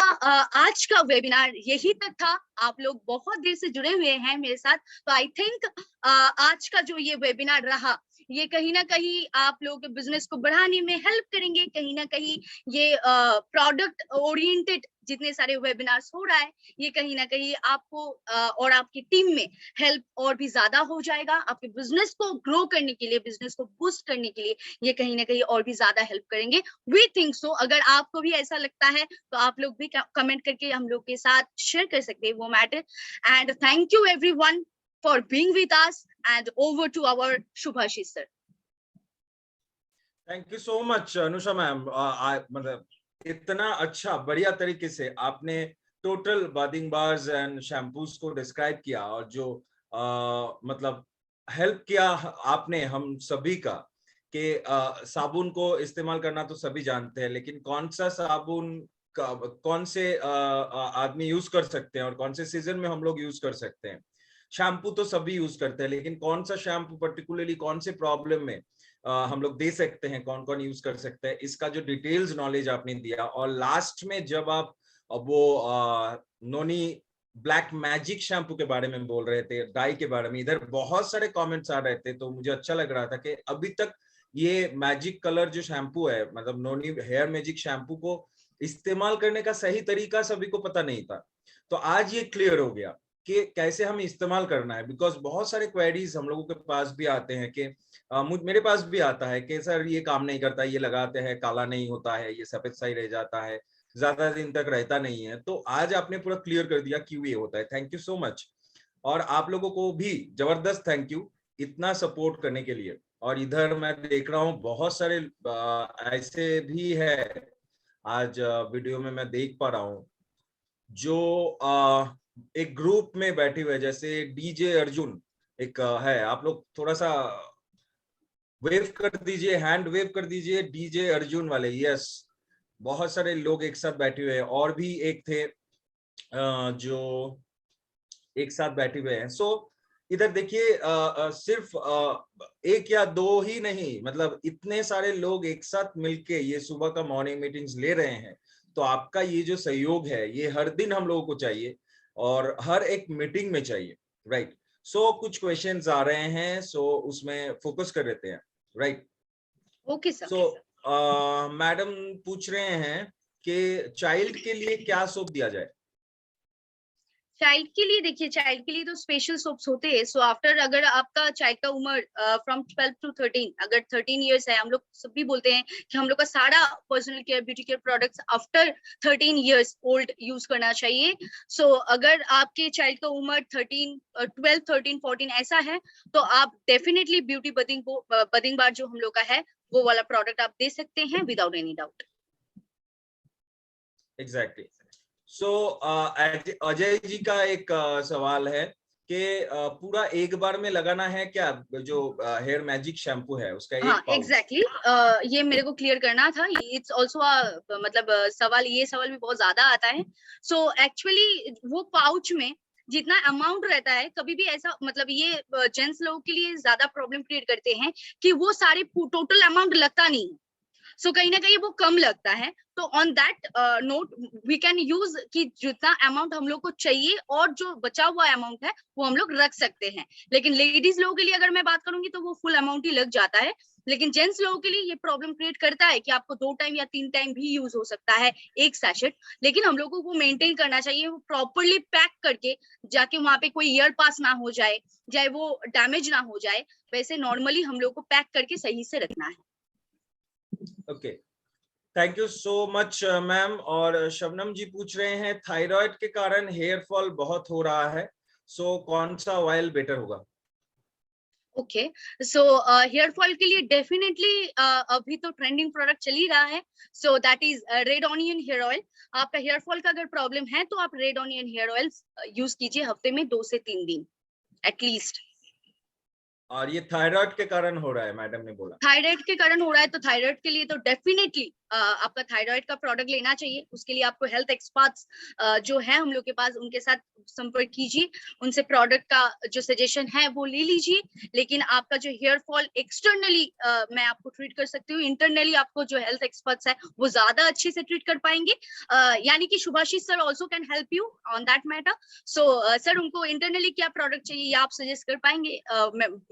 आज का वेबिनार यही तक था। आप लोग बहुत देर से जुड़े हुए हैं मेरे साथ, तो आई थिंक आज का जो ये वेबिनार रहा, ये कहीं ना कहीं आप लोगों के बिजनेस को बढ़ाने में हेल्प करेंगे। कहीं ना कहीं ये प्रोडक्ट ओरिएंटेड जितने सारे वेबिनार्स हो रहा है, ये कहीं ना कहीं आपको और आपकी टीम में हेल्प और भी ज्यादा हो जाएगा। आपके बिजनेस को ग्रो करने के लिए, बिजनेस को बूस्ट करने के लिए ये कहीं ना कहीं और भी ज्यादा हेल्प करेंगे। We think so. अगर आपको भी ऐसा लगता है तो आप लोग भी कमेंट करके हम लोग के साथ शेयर कर सकते हैं वो matter. And thank you everyone for being with us, and over to our Shubhashish sir. Thank you so much Anusha ma'am. मतलब इतना अच्छा बढ़िया तरीके से आपने total bathing bars and shampoos को डिस्क्राइब किया, और जो मतलब हेल्प किया आपने हम सभी का कि साबुन को इस्तेमाल करना तो सभी जानते हैं, लेकिन कौन सा साबुन कौन से आदमी यूज कर सकते हैं और कौन से सीजन में हम लोग यूज कर सकते हैं। शैम्पू तो सभी यूज करते हैं, लेकिन कौन सा शैम्पू पर्टिकुलरली कौन से प्रॉब्लम में हम लोग दे सकते हैं, कौन कौन यूज कर सकते हैं, इसका जो डिटेल्स नॉलेज आपने दिया। और लास्ट में जब आप वो नोनी ब्लैक मैजिक शैम्पू के बारे में बोल रहे थे, डाई के बारे में, इधर बहुत सारे कमेंट्स आ रहे थे, तो मुझे अच्छा लग रहा था कि अभी तक ये मैजिक कलर जो शैम्पू है, मतलब नोनी हेयर मैजिक शैम्पू को इस्तेमाल करने का सही तरीका सभी को पता नहीं था। तो आज ये क्लियर हो गया कि कैसे हमें इस्तेमाल करना है। बिकॉज बहुत सारे क्वेरीज हम लोगों के पास भी आते हैं कि मेरे पास भी आता है कि सर ये काम नहीं करता, ये लगाते हैं काला नहीं होता है, ये सफेद सही रह जाता है, ज्यादा दिन तक रहता नहीं है। तो आज आपने पूरा क्लियर कर दिया क्यों ये होता है। Thank you so much. और आप लोगों को भी जबरदस्त थैंक यू इतना सपोर्ट करने के लिए। और इधर मैं देख रहा हूँ बहुत सारे ऐसे भी है आज वीडियो में मैं देख पा रहा हूँ जो एक ग्रुप में बैठे हुए, जैसे डीजे अर्जुन एक है। आप लोग थोड़ा सा वेव कर दीजिए, हैंड वेव कर दीजिए डीजे अर्जुन वाले। यस, बहुत सारे लोग एक साथ बैठे हुए हैं, और भी एक थे जो एक साथ बैठे हुए हैं। सो इधर देखिए सिर्फ एक या दो ही नहीं, मतलब इतने सारे लोग एक साथ मिलके ये सुबह का मॉर्निंग मीटिंग्स ले रहे हैं। तो आपका ये जो सहयोग है ये हर दिन हम लोगों को चाहिए और हर एक मीटिंग में चाहिए, राइट। सो कुछ क्वेश्चंस आ रहे हैं, सो उसमें फोकस कर लेते हैं, राइट। Okay sir. सो मैडम पूछ रहे हैं कि चाइल्ड के लिए क्या सोप दिया जाए। चाइल्ड के लिए देखिए, चाइल्ड के लिए तो स्पेशल सोप्स होते हैं। सो आफ्टर, अगर आपका चाइल्ड का उम्र फ्रॉम 12 to 13, अगर 13 इयर्स है, हम लोग सभी बोलते हैं कि हम लोग का सारा personal care beauty care products after 13 years old use करना चाहिए। सो अगर आपके चाइल्ड का उम्र 12, 13, 14 ऐसा है, तो आप डेफिनेटली ब्यूटी बदिंग बार जो हम लोग का है वो वाला प्रोडक्ट आप दे सकते हैं विदाउट एनी डाउट। एग्जैक्टली। सो अजय जी का एक सवाल है कि पूरा एक बार में लगाना है क्या, जो हेयर मैजिक शैम्पू है उसका एक पाउच? एग्जैक्टली, ये मेरे को क्लियर करना था। इट्स ऑल्सो मतलब ये सवाल भी बहुत ज्यादा आता है। सो एक्चुअली वो पाउच में जितना अमाउंट रहता है, कभी भी ऐसा, मतलब ये जेंट्स लोगों के लिए ज्यादा प्रॉब्लम क्रिएट करते हैं कि वो सारे टोटल अमाउंट लगता नहीं है। सो कहीं ना कहीं वो कम लगता है। तो on that note we can use कि जितना अमाउंट हम लोग को चाहिए और जो बचा हुआ अमाउंट है वो हम लोग रख सकते हैं। लेकिन लेडीज लोगों के लिए अगर मैं बात करूंगी तो वो फुल अमाउंट ही लग जाता है। लेकिन जेंट्स लोगों के लिए ये प्रॉब्लम क्रिएट करता है कि आपको 2 टाइम या 3 टाइम भी यूज हो सकता है एक सैशेट। लेकिन हम लोगों को मेंटेन करना चाहिए, वो प्रॉपरली पैक करके, जाके वहां पे कोई ईयर पास ना हो जाए, चाहे वो डैमेज ना हो जाए, वैसे नॉर्मली हम लोग को पैक करके सही से रखना है। Okay, thank you so much ma'am. और शबनम जी पूछ रहे हैं थायराइड के कारण हेयर फॉल बहुत हो रहा है, सो कौन सा ऑयल बेटर होगा? ओके, सो हेयर फॉल के लिए डेफिनेटली अभी तो ट्रेंडिंग प्रोडक्ट चल ही रहा है। So that is red onion hair oil. आपका हेयर फॉल का अगर प्रॉब्लम है तो आप red onion hair oil use कीजिए हफ्ते में 2 से 3 दिन एटलीस्ट। और ये थायराइड के कारण हो रहा है, मैडम ने बोला। थायराइड के कारण हो रहा है, तो थायराइड के लिए तो डेफिनेटली आपका थायराइड का प्रोडक्ट लेना चाहिए। उसके लिए आपको हेल्थ एक्सपर्ट्स जो है हम लोग के पास, उनके साथ संपर्क कीजिए, उनसे प्रोडक्ट का जो सजेशन है वो ले लीजिए। लेकिन आपका जो हेयर फॉल एक्सटर्नली मैं आपको ट्रीट कर सकती हूँ, इंटरनली आपको जो हेल्थ एक्सपर्ट्स है वो ज्यादा अच्छे से ट्रीट कर पाएंगे। यानी कि Shubhashish sir also can help you on that matter. So sir उनको इंटरनली क्या प्रोडक्ट चाहिए ये आप सजेस्ट कर पाएंगे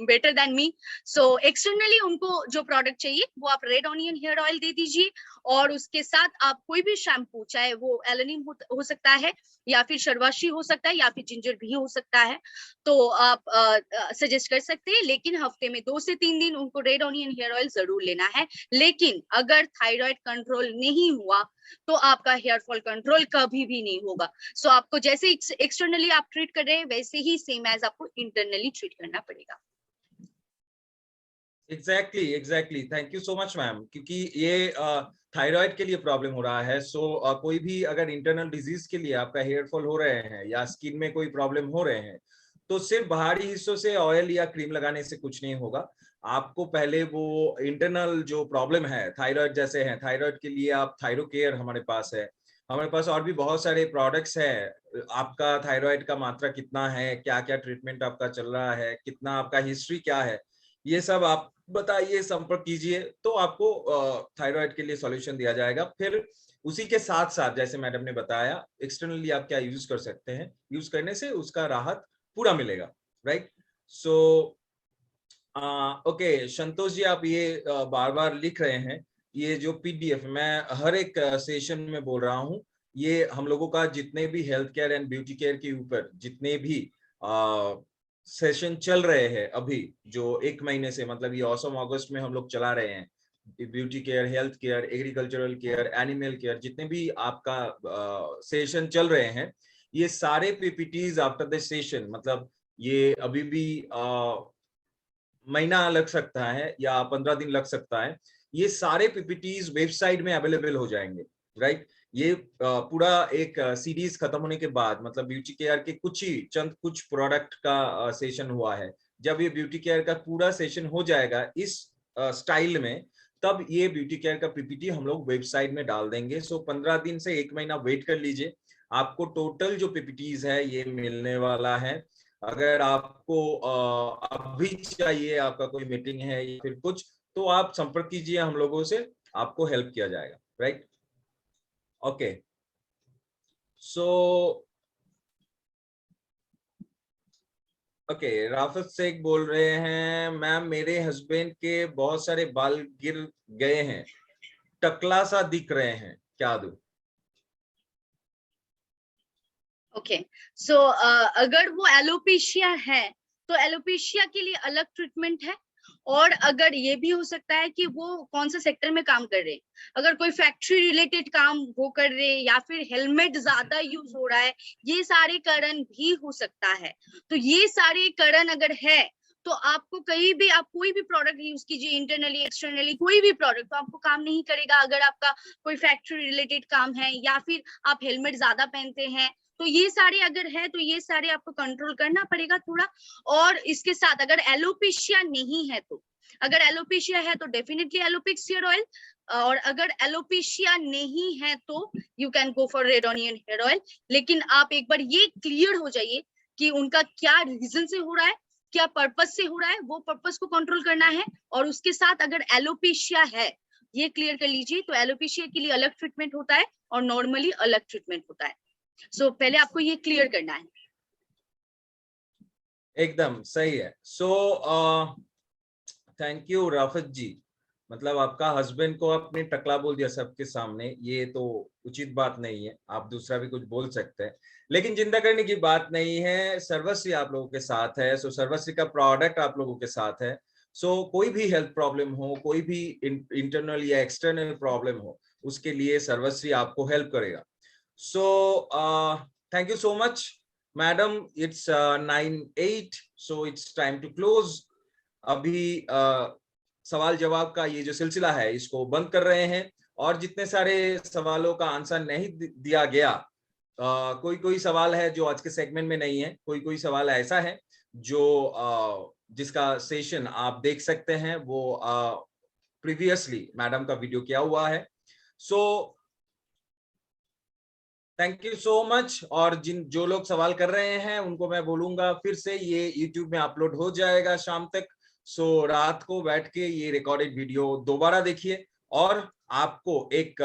better than me. So externally उनको जो प्रोडक्ट चाहिए वो आप रेड ऑनियन हेयर ऑयल दे दीजिए, और उसके साथ आप कोई भी शैम्पू, चाहे वो एलोनिम हो सकता है या फिर शर्वाशी हो सकता है या फिर जिंजर भी हो सकता है, तो आप सजेस्ट कर सकते हैं। लेकिन हफ्ते में 2 से 3 दिन उनको रेड ऑनियन हेयर ऑयल जरूर लेना है। लेकिन अगर थायराइड कंट्रोल नहीं हुआ तो आपका हेयर फॉल कंट्रोल कभी भी नहीं होगा। सो आपको जैसे एक्सटर्नली आप ट्रीट कर रहे हैं वैसे ही सेम एज आपको इंटरनली ट्रीट करना पड़ेगा। Exactly thank you so much ma'am, क्योंकि ये थायराइड के लिए प्रॉब्लम हो रहा है। सो कोई भी अगर इंटरनल डिजीज के लिए आपका हेयर फॉल हो रहे हैं या स्किन में कोई प्रॉब्लम हो रहे हैं, तो सिर्फ बाहरी हिस्सों से ऑयल या क्रीम लगाने से कुछ नहीं होगा। आपको पहले वो इंटरनल जो प्रॉब्लम है, थायराइड जैसे है, थायराइड के लिए आप थायरो केयर हमारे पास है। हमारे पास और भी बहुत सारे प्रोडक्ट्स हैं। आपका थायराइड का मात्रा कितना है, क्या क्या ट्रीटमेंट आपका चल रहा है, कितना आपका हिस्ट्री क्या है, ये सब आप बताइए, संपर्क कीजिए, तो आपको थायराइड के लिए सॉल्यूशन दिया जाएगा। फिर उसी के साथ साथ जैसे मैडम ने बताया, एक्सटर्नली आप क्या यूज कर सकते हैं, यूज करने से उसका राहत पूरा मिलेगा, right. So okay Santosh ji, आप ये बार बार लिख रहे हैं, ये जो पीडीएफ मैं हर एक सेशन में बोल रहा हूँ, ये हम लोगों का जितने भी health care and beauty care के ऊपर जितने भी सेशन चल रहे हैं अभी, जो 1 महीने से, मतलब ये ऑसम अगस्त में हम लोग चला रहे हैं, beauty care, health care, agricultural care, animal care, जितने भी आपका सेशन चल रहे हैं, ये सारे पीपीटीज आफ्टर द सेशन, मतलब ये अभी भी महीना लग सकता है या 15 दिन लग सकता है, ये सारे पीपीटीज वेबसाइट में अवेलेबल हो जाएंगे, राइट। ये पूरा एक सीरीज खत्म होने के बाद, मतलब ब्यूटी केयर के कुछ प्रोडक्ट का सेशन हुआ है, जब ये ब्यूटी केयर का पूरा सेशन हो जाएगा इस स्टाइल में, तब ये ब्यूटी केयर का पीपीटी हम लोग वेबसाइट में डाल देंगे। सो 15 दिन से 1 महीना वेट कर लीजिए, आपको टोटल जो पीपीटीज है ये मिलने वाला है। अगर आपको अभी चाहिए, आपका कोई मीटिंग है या फिर कुछ, तो आप संपर्क कीजिए हम लोगों से, आपको हेल्प किया जाएगा, right. Okay so okay Rafat Shaikh बोल रहे हैं, मैम मेरे हस्बैंड के बहुत सारे बाल गिर गए हैं, टकला सा दिख रहे हैं, क्या दूं? ओके सो अगर वो एलोपेशिया है तो एलोपेशिया के लिए अलग ट्रीटमेंट है। और अगर ये भी हो सकता है कि वो कौन से सेक्टर में काम कर रहे हैं, अगर कोई फैक्ट्री रिलेटेड काम वो कर रहे हैं या फिर हेलमेट ज्यादा यूज हो रहा है, ये सारे कारण भी हो सकता है। तो ये सारे कारण अगर है तो आपको कहीं भी, आप कोई भी प्रोडक्ट यूज कीजिए, इंटरनली एक्सटर्नली कोई भी प्रोडक्ट, तो आपको काम नहीं करेगा। अगर आपका कोई फैक्ट्री रिलेटेड काम है या फिर आप हेलमेट ज्यादा पहनते हैं, तो ये सारे अगर है तो ये सारे आपको कंट्रोल करना पड़ेगा थोड़ा। और इसके साथ अगर एलोपेशिया नहीं है तो, अगर एलोपेशिया है तो डेफिनेटली एलोपिक्स हेयर ऑयल, और अगर एलोपेशिया नहीं है तो you can go for red onion hair oil. लेकिन आप एक बार ये क्लियर हो जाइए कि उनका क्या रीजन से हो रहा है, क्या पर्पस से हो रहा है, वो पर्पस को कंट्रोल करना है। और उसके साथ अगर एलोपेशिया है ये क्लियर कर लीजिए, तो एलोपेशिया के लिए अलग ट्रीटमेंट होता है और नॉर्मली अलग ट्रीटमेंट होता है। सो पहले आपको ये क्लियर करना है। एकदम सही है। सो थैंक यू राफत जी, मतलब आपका हस्बैंड को आपने टकला बोल दिया सबके सामने, ये तो उचित बात नहीं है, आप दूसरा भी कुछ बोल सकते हैं, लेकिन चिंता करने की बात नहीं है, सर्वश्री आप लोगों के साथ है। सो सर्वश्री का प्रोडक्ट आप लोगों के साथ है। सो कोई भी हेल्थ प्रॉब्लम हो, कोई भी इंटरनल या एक्सटर्नल प्रॉब्लम हो, उसके लिए सर्वश्री आपको हेल्प करेगा। So thank you so much madam, it's 9:08, so it's time to close. अभी सवाल जवाब का ये जो सिलसिला है इसको बंद कर रहे हैं, और जितने सारे सवालों का आंसर नहीं दिया गया, कोई कोई सवाल है जो आज के सेगमेंट में नहीं है, कोई कोई सवाल ऐसा है जो जिसका सेशन आप देख सकते हैं, वो प्रीवियसली मैडम का वीडियो किया हुआ है। सो थैंक यू सो मच। और जो लोग सवाल कर रहे हैं उनको मैं बोलूंगा फिर से, ये YouTube में अपलोड हो जाएगा शाम तक। सो रात को बैठ के ये रिकॉर्डेड वीडियो दोबारा देखिए और आपको एक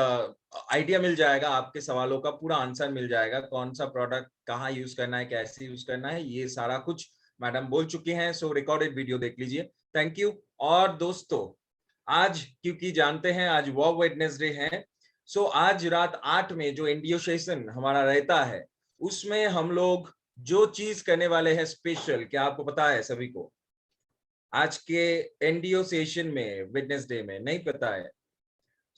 आइडिया मिल जाएगा, आपके सवालों का पूरा आंसर मिल जाएगा, कौन सा प्रोडक्ट कहाँ यूज करना है, कैसे यूज करना है, ये सारा कुछ मैडम बोल चुकी हैं। सो रिकॉर्डेड वीडियो देख लीजिए। Thank you. और दोस्तों, आज क्योंकि जानते हैं आज वो वेडनेसडे है, सो आज रात 8 में जो एनडीओ सेशन हमारा रहता है, उसमें हम लोग जो चीज करने वाले हैं स्पेशल, क्या आपको पता है सभी को? आज के एनडीओ सेशन में वेडनेसडे में नहीं पता है?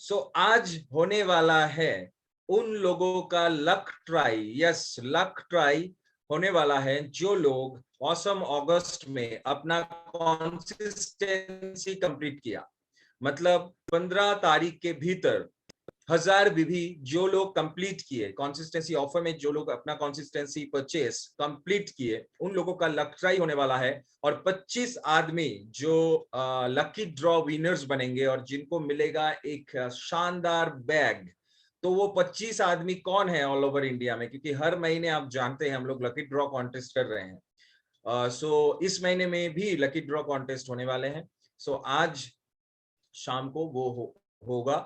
सो आज होने वाला है उन लोगों का luck try, yes luck try होने वाला है जो लोग ऑसम अगस्त में अपना कंसिस्टेंसी कंप्लीट किया। मतलब 15 तारीख के भीतर 1000 विधि जो लोग कंप्लीट किए, कंसिस्टेंसी ऑफर में जो लोग अपना कंसिस्टेंसी परचेस कंप्लीट किए, उन लोगों का लक ट्राई होने वाला है। और 25 आदमी जो लकी ड्रॉ विनर्स बनेंगे और जिनको मिलेगा एक शानदार बैग। तो वो 25 आदमी कौन है ऑल ओवर इंडिया में, क्योंकि हर महीने आप जानते हैं हम लोग लकी ड्रॉ कॉन्टेस्ट कर रहे हैं। सो इस महीने में भी लकी ड्रॉ कॉन्टेस्ट होने वाले हैं। सो आज शाम को वो होगा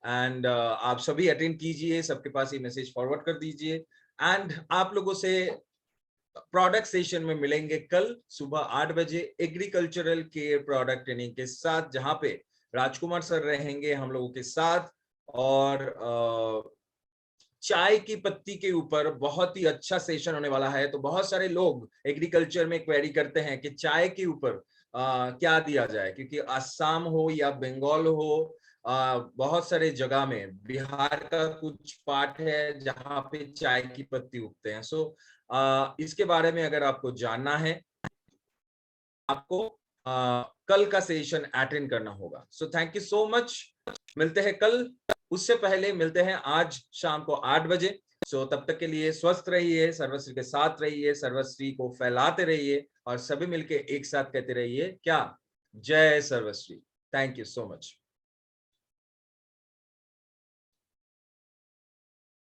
एंड आप सभी अटेंड कीजिए, सबके पास ये मैसेज फॉरवर्ड कर दीजिए। एंड आप लोगों से प्रोडक्ट सेशन में मिलेंगे कल सुबह 8 बजे एग्रीकल्चरल केयर प्रोडक्ट ट्रेनिंग के साथ, जहां पे राजकुमार सर रहेंगे हम लोगों के साथ। और चाय की पत्ती के ऊपर बहुत ही अच्छा सेशन होने वाला है। तो बहुत सारे लोग एग्रीकल्चर में क्वेरी करते हैं कि चाय के ऊपर क्या दिया जाए, क्योंकि असम हो या बंगाल हो, बहुत सारे जगह में, बिहार का कुछ पार्ट है जहाँ पे चाय की पत्ती उगते हैं। सो इसके बारे में अगर आपको जानना है, आपको कल का सेशन अटेंड करना होगा। सो थैंक यू सो मच। मिलते हैं कल, उससे पहले मिलते हैं आज शाम को 8 बजे। सो तब तक के लिए स्वस्थ रहिए, सर्वश्री के साथ रहिए, सर्वश्री को फैलाते रहिए और सभी मिलके एक साथ कहते रहिए क्या? जय Sarvashree. Thank you so much.